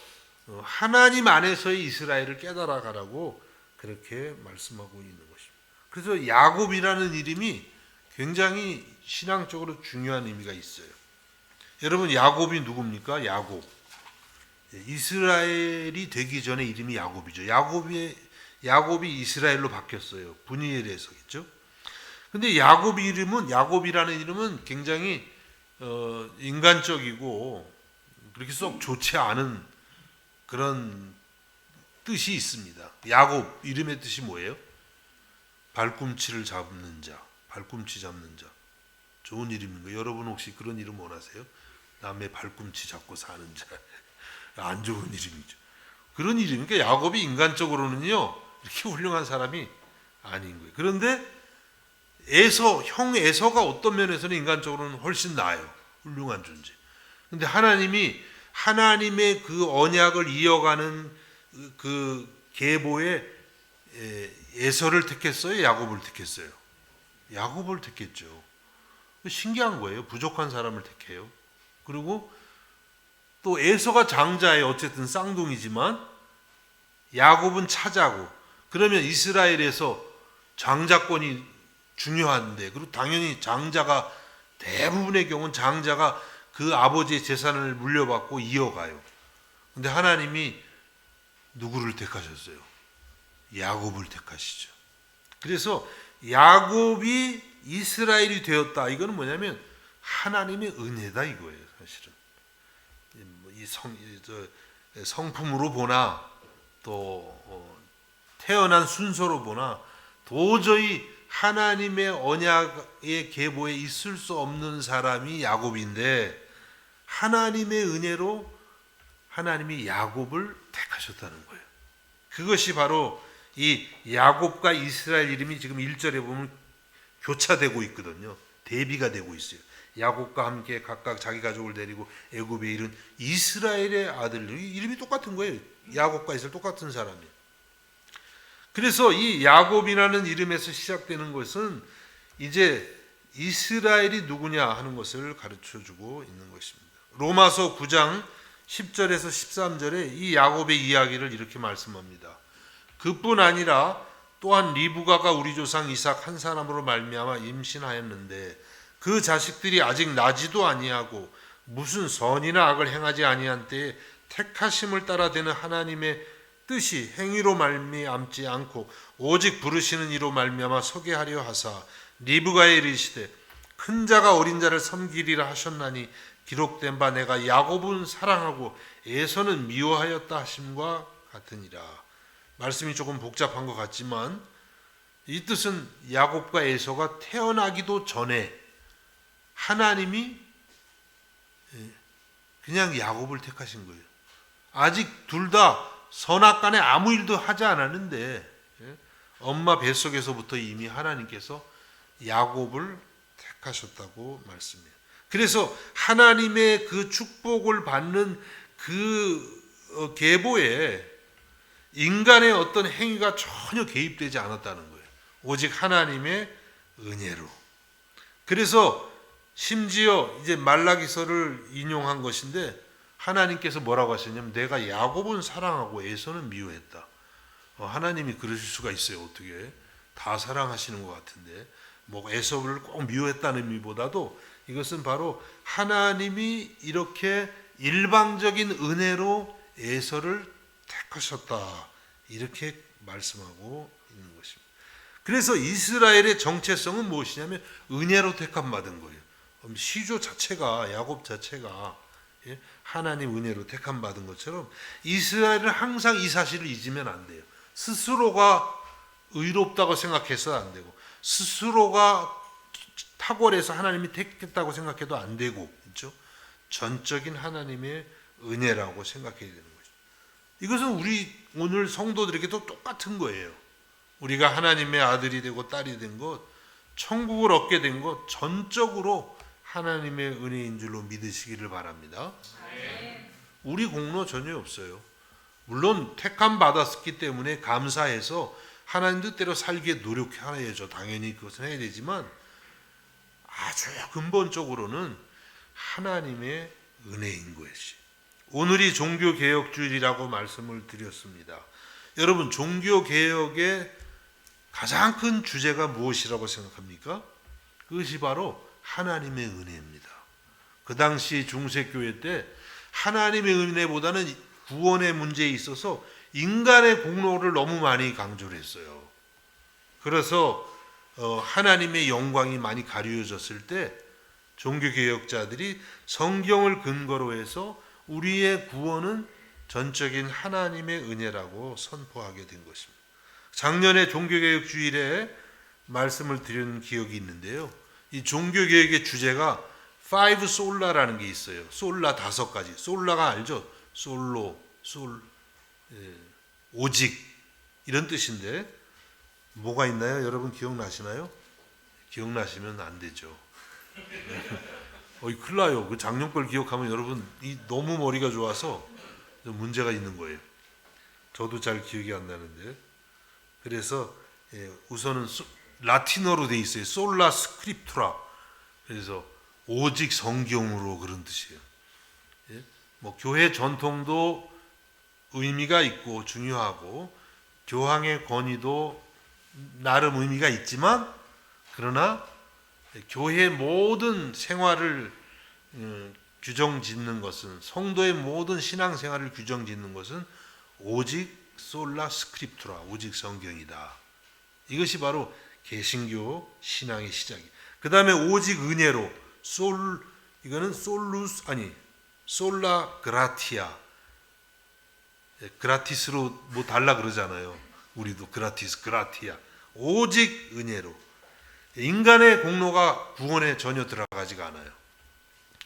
하나님 안에서의 이스라엘을 깨달아 가라고 그렇게 말씀하고 있는 것입니다. 그래서 야곱이라는 이름이 굉장히 신앙적으로 중요한 의미가 있어요. 여러분, 야곱이 누굽니까? 야곱. 이스라엘이 되기 전에 이름이 야곱이죠. 야곱이 이스라엘로 바뀌었어요. 분이엘에서겠죠. 근데 야곱이라는 이름은 굉장히 인간적이고 그렇게 썩 좋지 않은 그런 뜻이 있습니다. 야곱 이름의 뜻이 뭐예요? 발꿈치를 잡는 자, 발꿈치 잡는 자. 좋은 이름인 거예요. 여러분 혹시 그런 이름 원하세요? 남의 발꿈치 잡고 사는 자. 안 좋은 이름이죠. 그런 이름이니까 야곱이 인간적으로는요 이렇게 훌륭한 사람이 아닌 거예요. 그런데 형 에서가 어떤 면에서는 인간적으로는 훨씬 나아요. 훌륭한 존재. 근데 하나님의 그 언약을 이어가는 그 계보에 에서를 택했어요? 야곱을 택했어요? 야곱을 택했죠. 신기한 거예요. 부족한 사람을 택해요. 그리고 또 에서가 장자예요. 어쨌든 쌍둥이지만 야곱은 차자고, 그러면 이스라엘에서 장자권이 중요한데, 그리고 당연히 장자가 대부분의 경우는 장자가 그 아버지의 재산을 물려받고 이어가요. 근데 하나님이 누구를 택하셨어요? 야곱을 택하시죠. 그래서 야곱이 이스라엘이 되었다. 이거는 뭐냐면 하나님의 은혜다 이거예요. 사실은 이 성품으로 보나 또 태어난 순서로 보나 도저히 하나님의 언약의 계보에 있을 수 없는 사람이 야곱인데, 하나님의 은혜로 하나님이 야곱을 택하셨다는 거예요. 그것이 바로 이 야곱과 이스라엘 이름이 지금 1절에 보면 교차되고 있거든요. 대비가 되고 있어요. 야곱과 함께 각각 자기 가족을 데리고 애굽에 이른 이스라엘의 아들, 이름이 똑같은 거예요. 야곱과 이스라엘 똑같은 사람이에요. 그래서 이 야곱이라는 이름에서 시작되는 것은 이제 이스라엘이 누구냐 하는 것을 가르쳐주고 있는 것입니다. 로마서 9장 10절에서 13절에 이 야곱의 이야기를 이렇게 말씀합니다. 그뿐 아니라 또한 리브가가 우리 조상 이삭 한 사람으로 말미암아 임신하였는데 그 자식들이 아직 나지도 아니하고 무슨 선이나 악을 행하지 아니한 때에 택하심을 따라 되는 하나님의 뜻이 행위로 말미암지 않고 오직 부르시는 이로 말미암아 서게 하려 하사 리브가에 이르시되 큰 자가 어린 자를 섬기리라 하셨나니 기록된 바 내가 야곱은 사랑하고 에서는 미워하였다 하심과 같으니라. 말씀이 조금 복잡한 것 같지만 이 뜻은 야곱과 에서가 태어나기도 전에 하나님이 그냥 야곱을 택하신 거예요. 아직 둘 다 선악간에 아무 일도 하지 않았는데 엄마 뱃속에서부터 이미 하나님께서 야곱을 택하셨다고 말씀해요. 그래서 하나님의 그 축복을 받는 그 계보에 인간의 어떤 행위가 전혀 개입되지 않았다는 거예요. 오직 하나님의 은혜로. 그래서 심지어 이제 말라기서를 인용한 것인데 하나님께서 뭐라고 하셨냐면 내가 야곱은 사랑하고 에서는 미워했다. 하나님이 그러실 수가 있어요. 어떻게 다 사랑하시는 것 같은데 뭐 에서를 꼭 미워했다는 의미보다도 이것은 바로 하나님이 이렇게 일방적인 은혜로 에서를 택하셨다 이렇게 말씀하고 있는 것입니다. 그래서 이스라엘의 정체성은 무엇이냐면 은혜로 택함 받은 거예요. 시조 자체가 야곱 자체가 하나님 은혜로 택함 받은 것처럼 이스라엘은 항상 이 사실을 잊으면 안 돼요. 스스로가 의롭다고 생각해서 안 되고 스스로가 탁월해서 하나님이 택했다고 생각해도 안 되고 그렇죠? 전적인 하나님의 은혜라고 생각해야 되는 거죠. 이것은 우리 오늘 성도들에게도 똑같은 거예요. 우리가 하나님의 아들이 되고 딸이 된 것, 천국을 얻게 된 것 전적으로 하나님의 은혜인 줄로 믿으시기를 바랍니다. 우리 공로 전혀 없어요. 물론 택함 받았기 때문에 감사해서 하나님 뜻대로 살기에 노력해야죠. 당연히 그것은 해야 되지만 아주 근본적으로는 하나님의 은혜인 것이. 오늘이 종교개혁주일이라고 말씀을 드렸습니다. 여러분, 종교개혁의 가장 큰 주제가 무엇이라고 생각합니까? 그것이 바로 하나님의 은혜입니다. 그 당시 중세교회 때 하나님의 은혜보다는 구원의 문제에 있어서 인간의 공로를 너무 많이 강조를 했어요. 그래서 하나님의 영광이 많이 가려졌을 때 종교개혁자들이 성경을 근거로 해서 우리의 구원은 전적인 하나님의 은혜라고 선포하게 된 것입니다. 작년에 종교개혁주일에 말씀을 드린 기억이 있는데요. 이 종교개혁의 주제가 Five Sola라는 게 있어요. 솔라 5가지. 솔라가 알죠? 솔로, 오직 이런 뜻인데 뭐가 있나요? 여러분 기억나시나요? 기억나시면 안 되죠. 큰일 나요. 그 작년 걸 기억하면 여러분 너무 머리가 좋아서 문제가 있는 거예요. 저도 잘 기억이 안 나는데. 그래서 우선은 라틴어로 돼 있어요. 솔라 스크립투라. 그래서 오직 성경으로 그런 뜻이에요. 뭐 교회 전통도 의미가 있고 중요하고 교황의 권위도 나름 의미가 있지만 그러나 교회의 모든 생활을 규정짓는 것은 성도의 모든 신앙생활을 규정짓는 것은 오직 솔라 스크립투라 오직 성경이다. 이것이 바로 개신교 신앙의 시작이에요. 그 다음에 오직 은혜로 이거는 솔라 그라티아. 그라티스로 뭐 달라 그러잖아요. 우리도 그라티스 그라티아. 오직 은혜로. 인간의 공로가 구원에 전혀 들어가지가 않아요.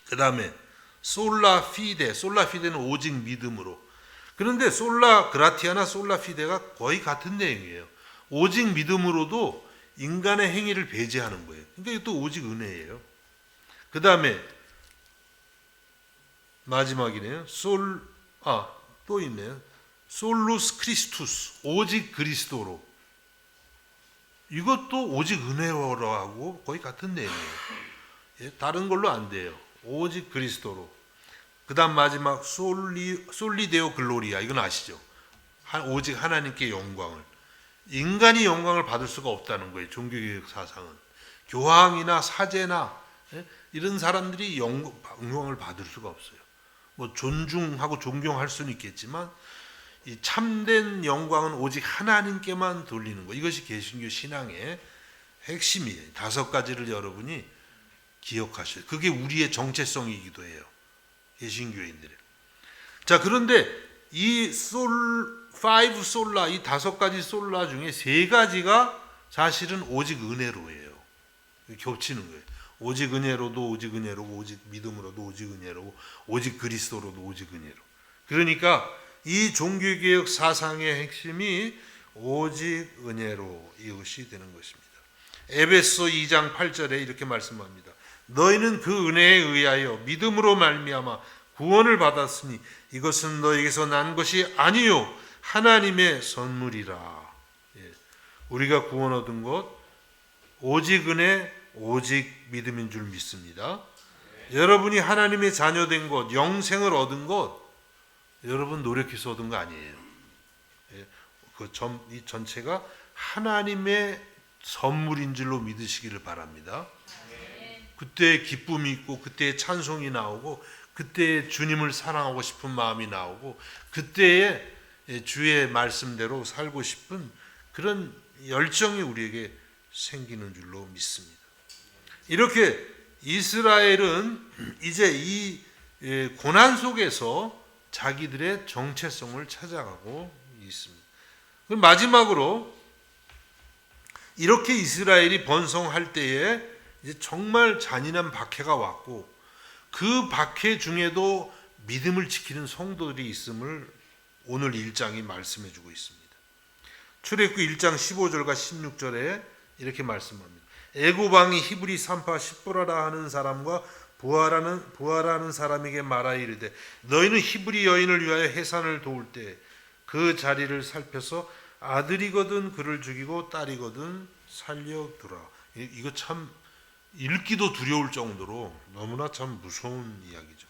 그 다음에 솔라 피데는 오직 믿음으로. 그런데 솔라 그라티아나 솔라 피데가 거의 같은 내용이에요. 오직 믿음으로도 인간의 행위를 배제하는 거예요. 그러니까 이것도 오직 은혜예요. 그 다음에 마지막이네요. 또 있네요. 솔루스 크리스투스, 오직 그리스도로. 이것도 오직 은혜로하고 거의 같은 내용이에요. 다른 걸로 안 돼요. 오직 그리스도로. 그 다음 마지막 솔리데오 글로리아. 이건 아시죠? 오직 하나님께 영광을. 인간이 영광을 받을 수가 없다는 거예요. 종교개혁 사상은. 교황이나 사제나 이런 사람들이 영광을 받을 수가 없어요. 뭐 존중하고 존경할 수는 있겠지만 이 참된 영광은 오직 하나님께만 돌리는 거. 이것이 개신교 신앙의 핵심이에요. 5가지를 여러분이 기억하셔요. 그게 우리의 정체성이기도 해요. 개신교인들의. 자, 그런데 이 five 솔라, 이 5가지 솔라 중에 3가지가 사실은 오직 은혜로예요. 겹치는 거예요. 오직 은혜로도 오직 은혜로고, 오직 믿음으로도 오직 은혜로고, 오직 그리스도로도 오직 은혜로. 그러니까 이 종교개혁 사상의 핵심이 오직 은혜로 이것이 되는 것입니다. 에베소 2장 8절에 이렇게 말씀합니다. 너희는 그 은혜에 의하여 믿음으로 말미암아 구원을 받았으니 이것은 너에게서 난 것이 아니요 하나님의 선물이라. 우리가 구원 얻은 것 오직 은혜 오직 믿음인 줄 믿습니다. 여러분이 하나님의 자녀된 것, 영생을 얻은 것 여러분 노력해서 얻은 거 아니에요. 이 전체가 하나님의 선물인 줄로 믿으시기를 바랍니다. 그때 기쁨이 있고 그때 찬송이 나오고 그때 주님을 사랑하고 싶은 마음이 나오고 그때에 주의 말씀대로 살고 싶은 그런 열정이 우리에게 생기는 줄로 믿습니다. 이렇게 이스라엘은 이제 이 고난 속에서 자기들의 정체성을 찾아가고 있습니다. 그럼 마지막으로 이렇게 이스라엘이 번성할 때에 이제 정말 잔인한 박해가 왔고 그 박해 중에도 믿음을 지키는 성도들이 있음을 오늘 1장이 말씀해 주고 있습니다. 출애굽기 1장 15절과 16절에 이렇게 말씀합니다. 애굽 왕이 히브리 산파 십보라라 하는 사람과 부하라는 사람에게 말하 이르되 너희는 히브리 여인을 위하여 해산을 도울 때 그 자리를 살펴서 아들이거든 그를 죽이고 딸이거든 살려두라. 이거 참 읽기도 두려울 정도로 너무나 참 무서운 이야기죠.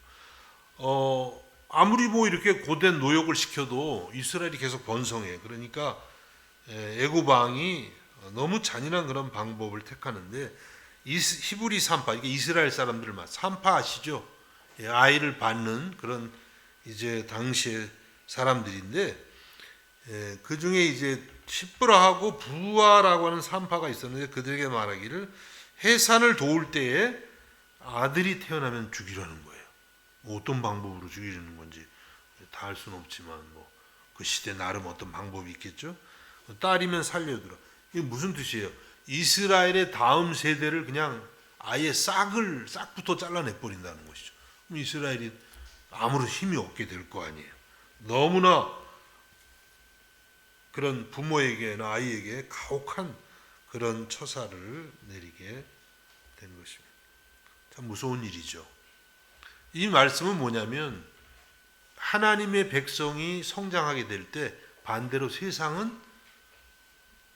아무리 뭐 이렇게 고된 노역을 시켜도 이스라엘이 계속 번성해. 그러니까 애굽 왕이 너무 잔인한 그런 방법을 택하는데 히브리 산파, 이게 이스라엘 사람들을 산파 아시죠? 아이를 받는 그런 이제 당시의 사람들인데 그 중에 이제 시브라하고 부아라고 하는 산파가 있었는데 그들에게 말하기를 해산을 도울 때에 아들이 태어나면 죽이라는 거예요. 뭐 어떤 방법으로 죽이려는 건지 다 알 수는 없지만 뭐 그 시대 나름 어떤 방법이 있겠죠. 딸이면 살려두라. 이게 무슨 뜻이에요? 이스라엘의 다음 세대를 그냥 아예 싹부터 잘라내 버린다는 것이죠. 그럼 이스라엘이 아무런 힘이 없게 될 거 아니에요. 너무나 그런 부모에게나 아이에게 가혹한 그런 처사를 내리게 된 것입니다. 참 무서운 일이죠. 이 말씀은 뭐냐면 하나님의 백성이 성장하게 될 때 반대로 세상은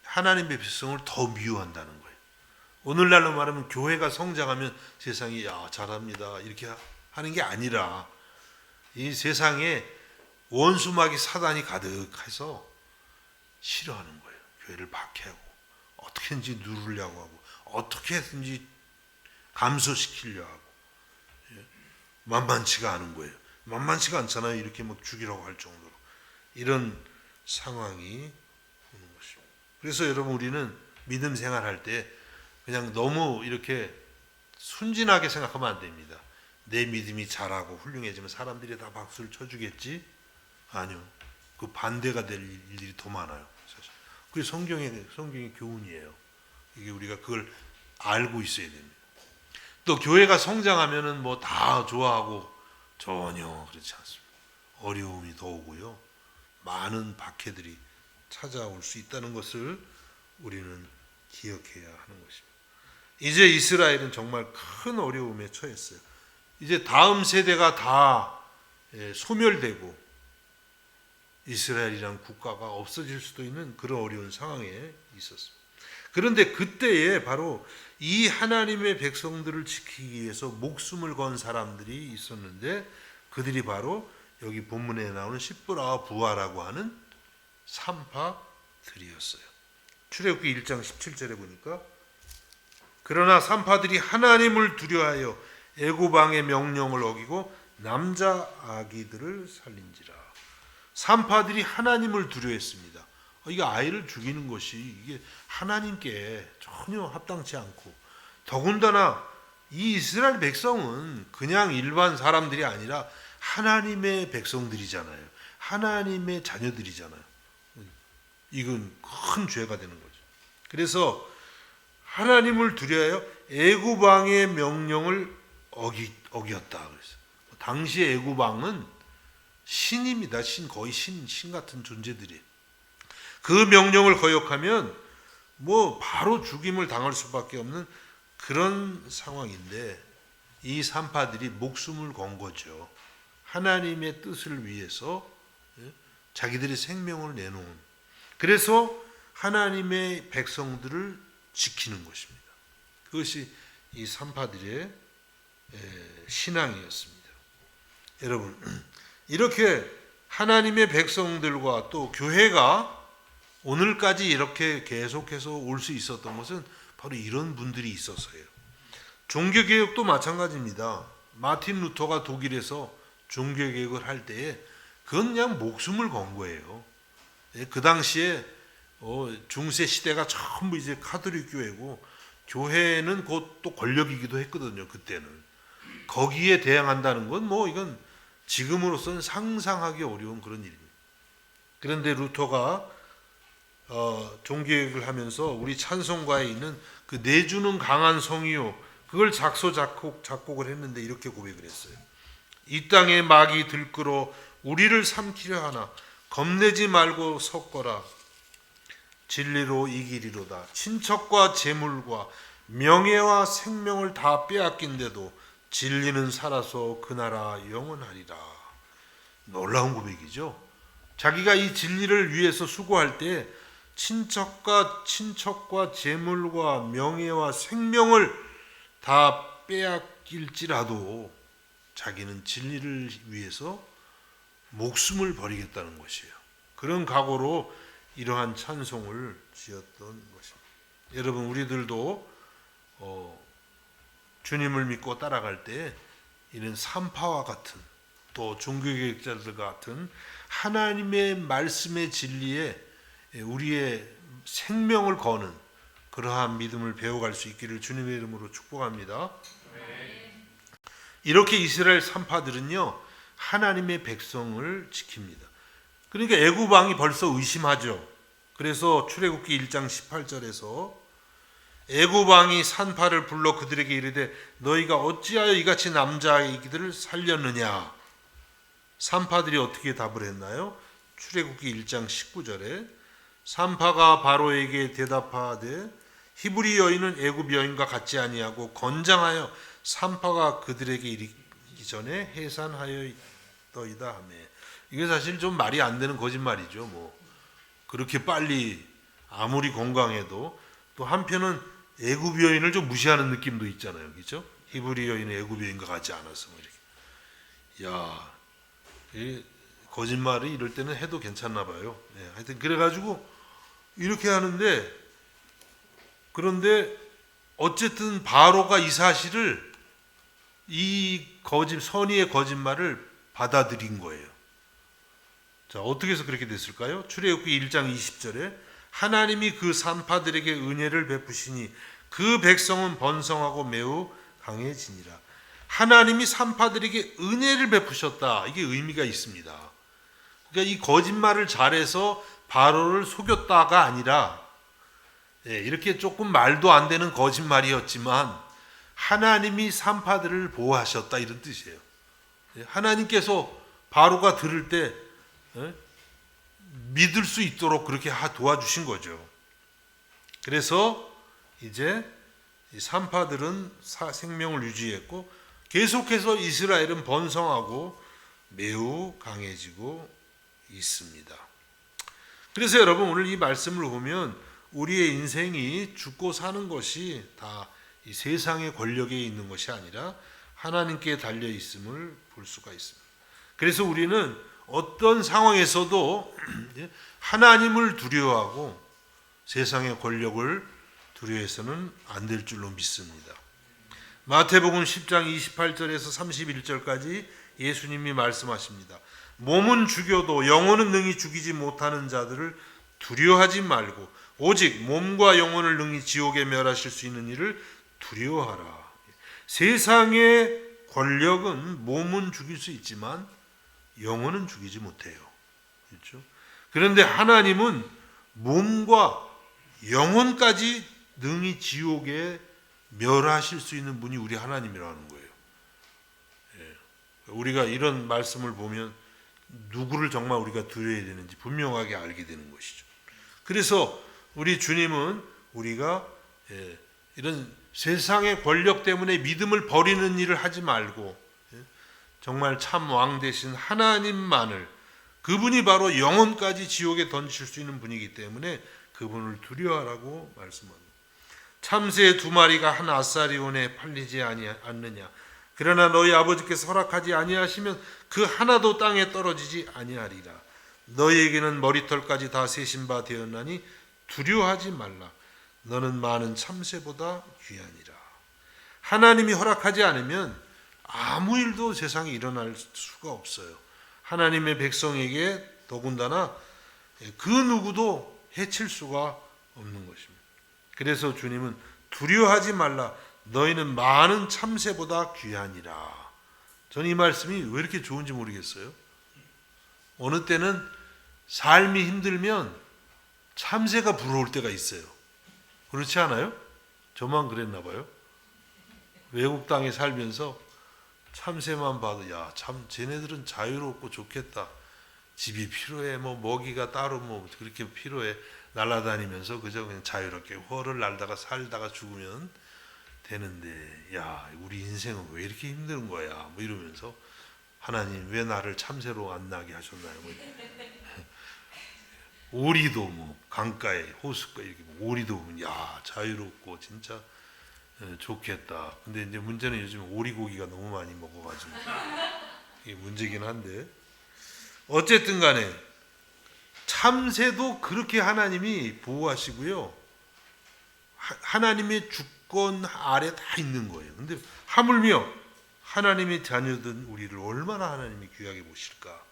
하나님의 백성을 더 미워한다는 거예요. 오늘날로 말하면 교회가 성장하면 세상이 야 잘합니다 이렇게 하는 게 아니라 이 세상에 원수마귀 사단이 가득해서 싫어하는 거예요. 교회를 박해하고 어떻게든지 누르려고 하고 어떻게든지 감소시키려 하고 만만치가 않은 거예요. 만만치가 않잖아요. 이렇게 막 죽이라고 할 정도로 이런 상황이 오는 것입니다. 그래서 여러분 우리는 믿음 생활할 때 그냥 너무 이렇게 순진하게 생각하면 안 됩니다. 내 믿음이 잘하고 훌륭해지면 사람들이 다 박수를 쳐주겠지? 아니요. 그 반대가 될 일들이 더 많아요. 사실. 그게 성경의 교훈이에요. 이게 우리가 그걸 알고 있어야 됩니다. 또 교회가 성장하면은 뭐 다 좋아하고 전혀 그렇지 않습니다. 어려움이 더 오고요. 많은 박해들이 찾아올 수 있다는 것을 우리는 기억해야 하는 것입니다. 이제 이스라엘은 정말 큰 어려움에 처했어요. 이제 다음 세대가 다 소멸되고 이스라엘이라는 국가가 없어질 수도 있는 그런 어려운 상황에 있었습니다. 그런데 그때에 바로 이 하나님의 백성들을 지키기 위해서 목숨을 건 사람들이 있었는데 그들이 바로 여기 본문에 나오는 시브라와 부아라고 하는 산파들이었어요. 출애굽기 1장 17절에 보니까 그러나 산파들이 하나님을 두려워하여 애굽 왕의 명령을 어기고 남자 아기들을 살린지라. 산파들이 하나님을 두려워했습니다. 이게 아이를 죽이는 것이 이게 하나님께 전혀 합당치 않고 더군다나 이 이스라엘 백성은 그냥 일반 사람들이 아니라 하나님의 백성들이잖아요. 하나님의 자녀들이잖아요. 이건 큰 죄가 되는 거죠. 그래서 하나님을 두려워하여 애굽 왕의 명령을 어겼다. 그랬어요. 당시 애굽 왕은 신입니다. 거의 신 같은 존재들이에요. 그 명령을 거역하면 뭐 바로 죽임을 당할 수밖에 없는 그런 상황인데 이 산파들이 목숨을 건 거죠. 하나님의 뜻을 위해서 자기들의 생명을 내놓은. 그래서 하나님의 백성들을 지키는 것입니다. 그것이 이 산파들의 신앙이었습니다. 여러분, 이렇게 하나님의 백성들과 또 교회가 오늘까지 이렇게 계속해서 올 수 있었던 것은 바로 이런 분들이 있어서예요. 종교개혁도 마찬가지입니다. 마틴 루터가 독일에서 종교개혁을 할 때에 그건 그냥 목숨을 건 거예요. 그 당시에 중세 시대가 전부 이제 카톨릭 교회고 교회는 곧 또 권력이기도 했거든요. 그때는 거기에 대항한다는 건 뭐 이건 지금으로서는 상상하기 어려운 그런 일입니다. 그런데 루터가 종교개혁을 하면서 우리 찬송가에 있는 그 내주는 강한 성이요 그걸 작곡을 했는데 이렇게 고백을 했어요. 이 땅에 마귀 들끓어 우리를 삼키려 하나 겁내지 말고 섰거라. 진리로 이기리로다. 친척과 재물과 명예와 생명을 다 빼앗긴데도 진리는 살아서 그 나라 영원하리라. 놀라운 고백이죠. 자기가 이 진리를 위해서 수고할 때 친척과 재물과 명예와 생명을 다 빼앗길지라도 자기는 진리를 위해서 목숨을 버리겠다는 것이에요. 그런 각오로 이러한 찬송을 지었던 것입니다. 여러분, 우리들도 주님을 믿고 따라갈 때 이런 산파와 같은, 또 종교개혁자들 같은 하나님의 말씀의 진리에 우리의 생명을 거는 그러한 믿음을 배워갈 수 있기를 주님의 이름으로 축복합니다. 이렇게 이스라엘 산파들은요, 하나님의 백성을 지킵니다. 그러니까 애굽 왕이 벌써 의심하죠. 그래서 출애굽기 1장 18절에서 애굽 왕이 산파를 불러 그들에게 이르되 너희가 어찌하여 이같이 남자아이들을 살렸느냐. 산파들이 어떻게 답을 했나요? 출애굽기 1장 19절에 산파가 바로에게 대답하되 히브리 여인은 애굽 여인과 같지 아니하고 건장하여 산파가 그들에게 이르기 전에 해산하였더이다 하며. 이게 사실 좀 말이 안 되는 거짓말이죠. 뭐 그렇게 빨리 아무리 건강해도 또 한편은 애굽 여인을 좀 무시하는 느낌도 있잖아요, 그렇죠? 히브리 여인은 애굽 여인과 같지 않았어, 뭐 이렇게. 야, 이 거짓말이 이럴 때는 해도 괜찮나 봐요. 네, 하여튼 그래가지고 이렇게 하는데, 그런데 어쨌든 바로가 이 사실을, 이 선의의 거짓말을 받아들인 거예요. 자, 어떻게 해서 그렇게 됐을까요? 출애굽기 1장 20절에 하나님이 그 산파들에게 은혜를 베푸시니 그 백성은 번성하고 매우 강해지니라. 하나님이 산파들에게 은혜를 베푸셨다. 이게 의미가 있습니다. 그러니까 이 거짓말을 잘해서 바로를 속였다가 아니라, 이렇게 조금 말도 안 되는 거짓말이었지만 하나님이 산파들을 보호하셨다, 이런 뜻이에요. 하나님께서 바로가 들을 때 믿을 수 있도록 그렇게 도와주신 거죠. 그래서 이제 이 산파들은 생명을 유지했고 계속해서 이스라엘은 번성하고 매우 강해지고 있습니다. 그래서 여러분, 오늘 이 말씀을 보면 우리의 인생이 죽고 사는 것이 다 이 세상의 권력에 있는 것이 아니라 하나님께 달려 있음을 볼 수가 있습니다. 그래서 우리는 어떤 상황에서도 하나님을 두려워하고 세상의 권력을 두려워해서는 안 될 줄로 믿습니다. 마태복음 10장 28절에서 31절까지 예수님이 말씀하십니다. 몸은 죽여도 영혼은 능히 죽이지 못하는 자들을 두려워하지 말고 오직 몸과 영혼을 능히 지옥에 멸하실 수 있는 이를 두려워하라. 세상의 권력은 몸은 죽일 수 있지만 영혼은 죽이지 못해요. 그렇죠? 그런데 하나님은 몸과 영혼까지 능히 지옥에 멸하실 수 있는 분이 우리 하나님이라는 거예요. 우리가 이런 말씀을 보면 누구를 정말 우리가 두려워야 되는지 분명하게 알게 되는 것이죠. 그래서 우리 주님은 우리가 이런 세상의 권력 때문에 믿음을 버리는 일을 하지 말고 정말 참 왕 되신 하나님만을, 그분이 바로 영혼까지 지옥에 던질 수 있는 분이기 때문에 그분을 두려워하라고 말씀합니다. 참새 2마리가 한 아사리온에 팔리지 않느냐. 그러나 너희 아버지께서 허락하지 아니하시면 그 하나도 땅에 떨어지지 아니하리라. 너희에게는 머리털까지 다 세신 바 되었나니 두려워하지 말라. 너는 많은 참새보다 귀하니라. 하나님이 허락하지 않으면 아무 일도 세상에 일어날 수가 없어요. 하나님의 백성에게 더군다나 그 누구도 해칠 수가 없는 것입니다. 그래서 주님은 두려워하지 말라. 너희는 많은 참새보다 귀하니라. 저는 이 말씀이 왜 이렇게 좋은지 모르겠어요. 어느 때는 삶이 힘들면 참새가 부러울 때가 있어요. 그렇지 않아요? 저만 그랬나 봐요. 외국 땅에 살면서 참새만 봐도 야, 참 쟤네들은 자유롭고 좋겠다. 집이 필요해, 뭐 먹이가 따로 뭐 그렇게 필요해. 날아다니면서 그저 그냥 자유롭게 허를 날다가 살다가 죽으면 되는데, 야, 우리 인생은 왜 이렇게 힘든 거야? 뭐 이러면서 하나님 왜 나를 참새로 안 나게 하셨나요? 뭐 오리도 뭐 강가에 호숫가 이렇게 오리도 보면 야 자유롭고 진짜 좋겠다. 근데 이제 문제는 요즘 오리고기가 너무 많이 먹어가지고 이게 문제긴 한데 어쨌든 간에 참새도 그렇게 하나님이 보호하시고요. 하나님의 주권 아래 다 있는 거예요. 근데 하물며 하나님의 자녀된 우리를 얼마나 하나님이 귀하게 보실까.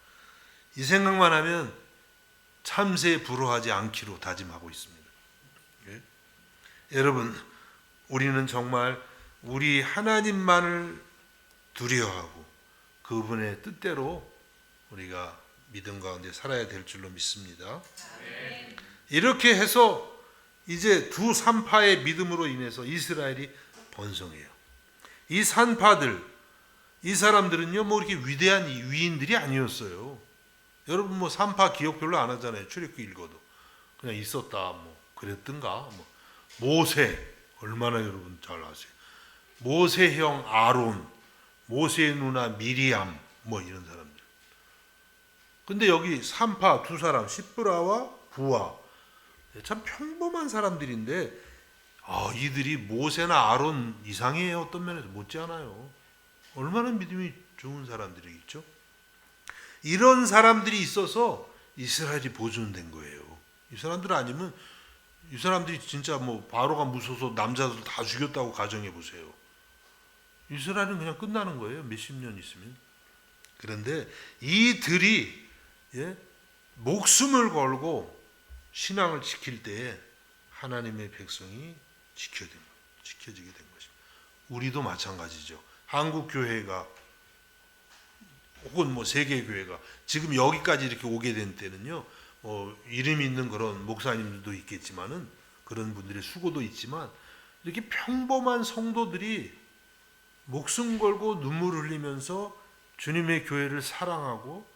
이 생각만 하면 참새에 불허하지 않기로 다짐하고 있습니다. 예? 여러분, 우리는 정말 우리 하나님만을 두려워하고 그분의 뜻대로 우리가 믿음 가운데 살아야 될 줄로 믿습니다. 이렇게 해서 이제 두 산파의 믿음으로 인해서 이스라엘이 번성해요. 이 산파들, 이 사람들은요 뭐 이렇게 위대한 위인들이 아니었어요. 여러분 뭐 산파 기억 별로 안 하잖아요. 출애굽기 읽어도 그냥 있었다 뭐 그랬던가. 뭐 모세 얼마나 여러분 잘 아세요. 모세 형 아론, 모세 누나 미리암 뭐 이런 사람들. 근데 여기 산파 두 사람 시브라와 부하 참 평범한 사람들인데 이들이 모세나 아론 이상해요. 어떤 면에서 못지않아요. 얼마나 믿음이 좋은 사람들이겠죠. 이런 사람들이 있어서 이스라엘이 보존된 거예요. 이 사람들 아니면 이 사람들이 진짜 뭐 바로가 무서워서 남자들 다 죽였다고 가정해 보세요. 이스라엘은 그냥 끝나는 거예요. 몇십 년 있으면. 그런데 이들이 목숨을 걸고 신앙을 지킬 때에 하나님의 백성이 지켜지게 된 것입니다. 우리도 마찬가지죠. 한국 교회가 혹은 뭐 세계 교회가 지금 여기까지 이렇게 오게 된 때는요. 이름 있는 그런 목사님들도 있겠지만은 그런 분들의 수고도 있지만 이렇게 평범한 성도들이 목숨 걸고 눈물 흘리면서 주님의 교회를 사랑하고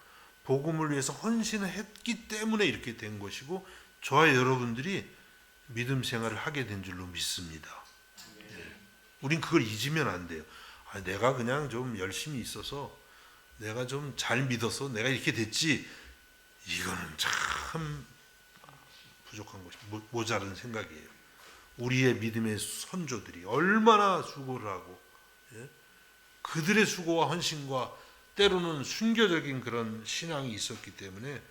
복음을 위해서 헌신을 했기 때문에 이렇게 된 것이고 저와 여러분들이 믿음 생활을 하게 된 줄로 믿습니다. 우린 그걸 잊으면 안 돼요. 내가 그냥 좀 열심히 있어서 내가 좀 잘 믿어서 내가 이렇게 됐지. 이거는 참 부족한 것이 모자른 생각이에요. 우리의 믿음의 선조들이 얼마나 수고를 하고 그들의 수고와 헌신과 때로는 순교적인 그런 신앙이 있었기 때문에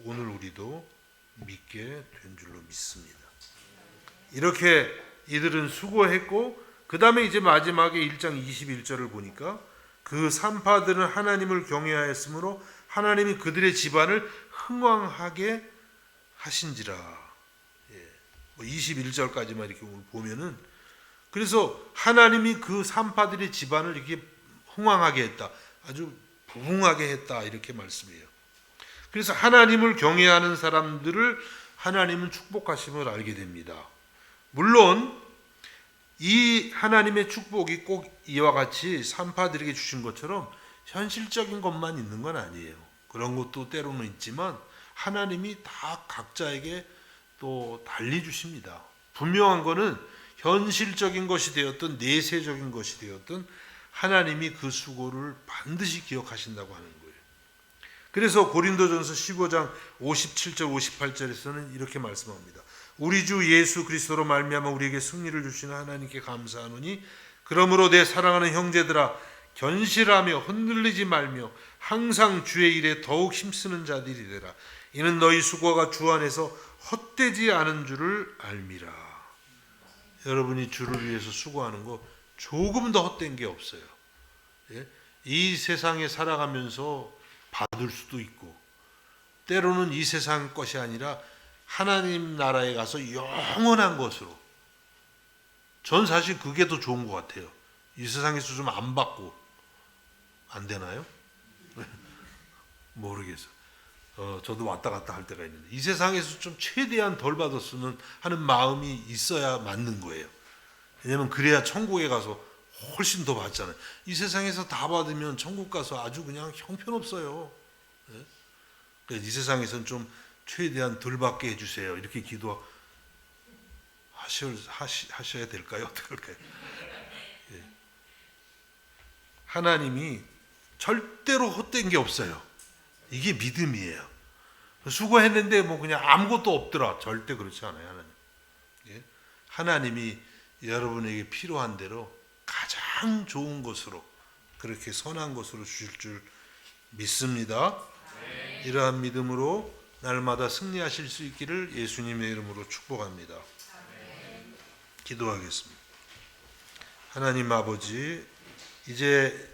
오늘 우리도 믿게 된 줄로 믿습니다. 이렇게 이들은 수고했고 그 다음에 이제 마지막에 1장 21절을 보니까 그 산파들은 하나님을 경외하였으므로 하나님이 그들의 집안을 흥왕하게 하신지라. 21절까지만 이렇게 보면은 그래서 하나님이 그 산파들의 집안을 이렇게 흥왕하게 했다. 아주 부흥하게 했다. 이렇게 말씀해요. 그래서 하나님을 경외하는 사람들을 하나님은 축복하심을 알게 됩니다. 물론 이 하나님의 축복이 꼭 이와 같이 산파들에게 주신 것처럼 현실적인 것만 있는 건 아니에요. 그런 것도 때로는 있지만 하나님이 다 각자에게 또 달리 주십니다. 분명한 것은 현실적인 것이 되었든 내세적인 것이 되었든 하나님이 그 수고를 반드시 기억하신다고 하는 거예요. 그래서 고린도전서 15장 57절 58절에서는 이렇게 말씀합니다. 우리 주 예수 그리스도로 말미암아 우리에게 승리를 주시는 하나님께 감사하노니 그러므로 내 사랑하는 형제들아 견실하며 흔들리지 말며 항상 주의 일에 더욱 힘쓰는 자들이 되라. 이는 너희 수고가 주 안에서 헛되지 않은 줄을 알미라. 여러분이 주를 위해서 수고하는 거 조금 더 헛된 게 없어요. 이 세상에 살아가면서 받을 수도 있고 때로는 이 세상 것이 아니라 하나님 나라에 가서 영원한 것으로. 전 사실 그게 더 좋은 것 같아요. 이 세상에서 좀 안 받고 안 되나요? 모르겠어. 저도 왔다 갔다 할 때가 있는데 이 세상에서 좀 최대한 덜 받았으면 하는 마음이 있어야 맞는 거예요. 왜냐하면 그래야 천국에 가서 훨씬 더 받잖아요. 이 세상에서 다 받으면 천국 가서 아주 그냥 형편없어요. 그래서 이 세상에서는 좀 최대한 덜 받게 해주세요. 이렇게 기도하셔야 될까요? 어떻게 할까요? 하나님이 절대로 헛된 게 없어요. 이게 믿음이에요. 수고했는데 뭐 그냥 아무것도 없더라. 절대 그렇지 않아요. 하나님. 예? 하나님이 여러분에게 필요한 대로 가장 좋은 것으로, 그렇게 선한 것으로 주실 줄 믿습니다. 이러한 믿음으로 날마다 승리하실 수 있기를 예수님의 이름으로 축복합니다. 기도하겠습니다. 하나님 아버지, 이제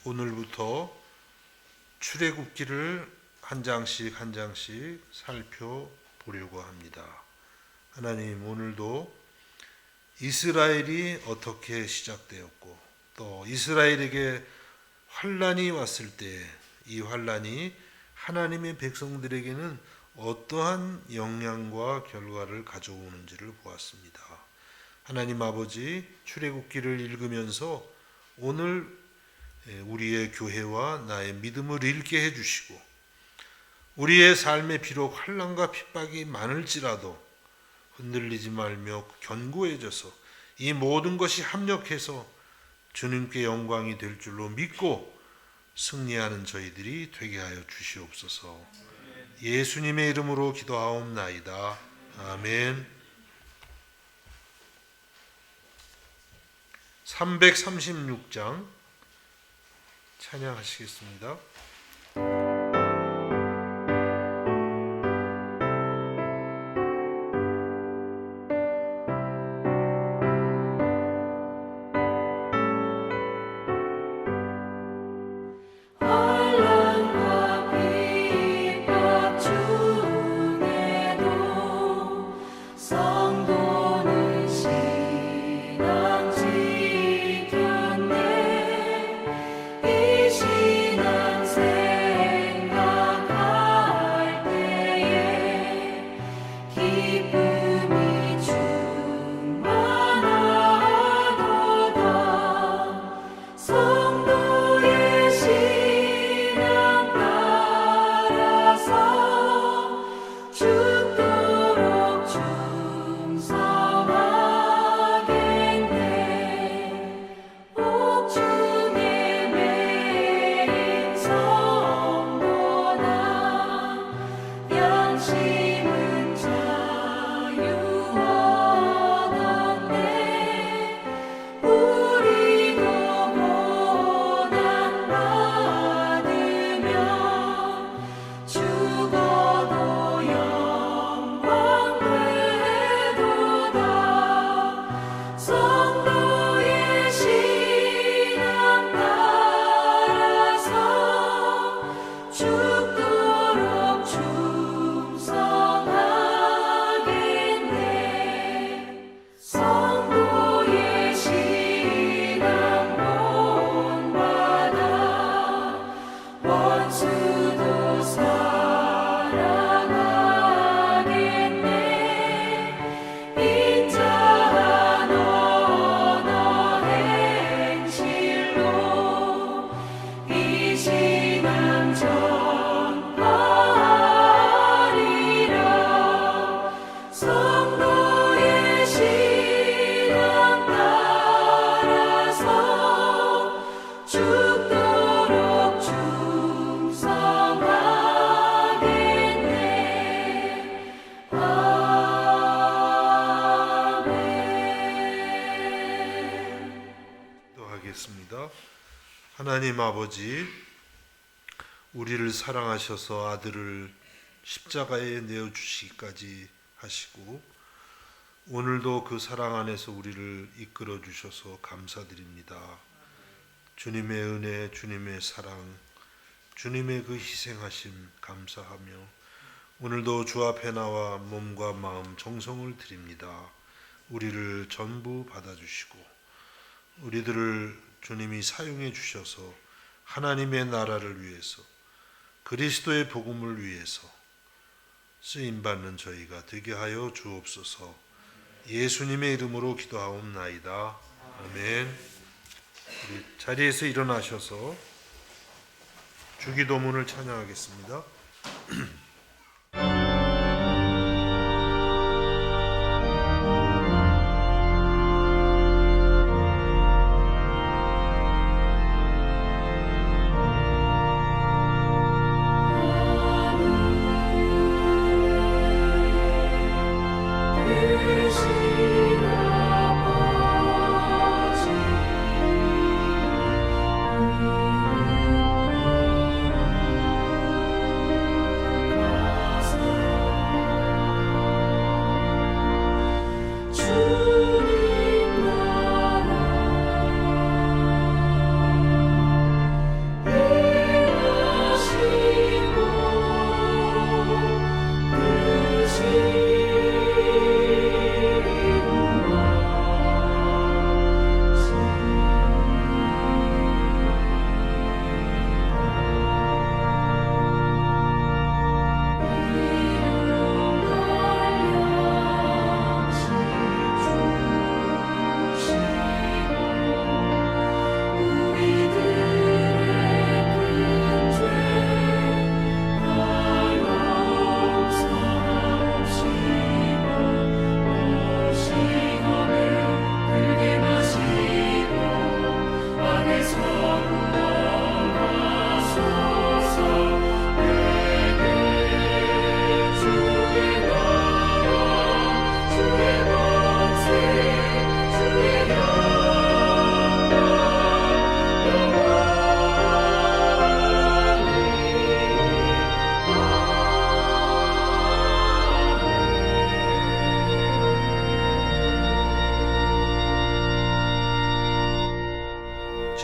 오늘부터 출애굽기를 한 장씩 한 장씩 살펴보려고 합니다. 하나님, 오늘도 이스라엘이 어떻게 시작되었고 또 이스라엘에게 환난이 왔을 때 이 환난이 하나님의 백성들에게는 어떠한 영향과 결과를 가져오는지를 보았습니다. 하나님 아버지, 출애굽기를 읽으면서 오늘 우리의 교회와 나의 믿음을 읽게 해주시고, 우리의 삶에 비록 환난과 핍박이 많을지라도 흔들리지 말며 견고해져서 이 모든 것이 합력해서 주님께 영광이 될 줄로 믿고 승리하는 저희들이 되게 하여 주시옵소서. 예수님의 이름으로 기도하옵나이다. 아멘. 336장 찬양하시겠습니다. 하나님 아버지, 우리를 사랑하셔서 아들을 십자가에 내어주시기까지 하시고 오늘도 그 사랑 안에서 우리를 이끌어 주셔서 감사드립니다. 주님의 은혜, 주님의 사랑, 주님의 그 희생하심 감사하며 오늘도 주 앞에 나와 몸과 마음 정성을 드립니다. 우리를 전부 받아주시고 우리들을 주님이 사용해 주셔서 하나님의 나라를 위해서, 그리스도의 복음을 위해서 쓰임받는 저희가 되게 하여 주옵소서. 예수님의 이름으로 기도하옵나이다. 아멘. 우리 자리에서 일어나셔서 주기도문을 찬양하겠습니다.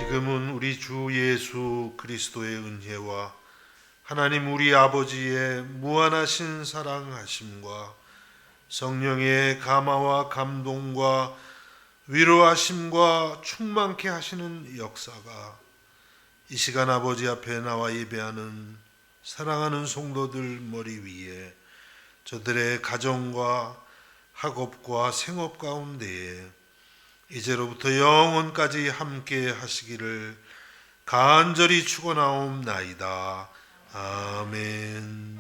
지금은 우리 주 예수 그리스도의 은혜와 하나님 우리 아버지의 무한하신 사랑하심과 성령의 감화와 감동과 위로하심과 충만케 하시는 역사가 이 시간 아버지 앞에 나와 예배하는 사랑하는 성도들 머리 위에 저들의 가정과 학업과 생업 가운데에 이제로부터 영원까지 함께 하시기를 간절히 축원하옵나이다. 아멘.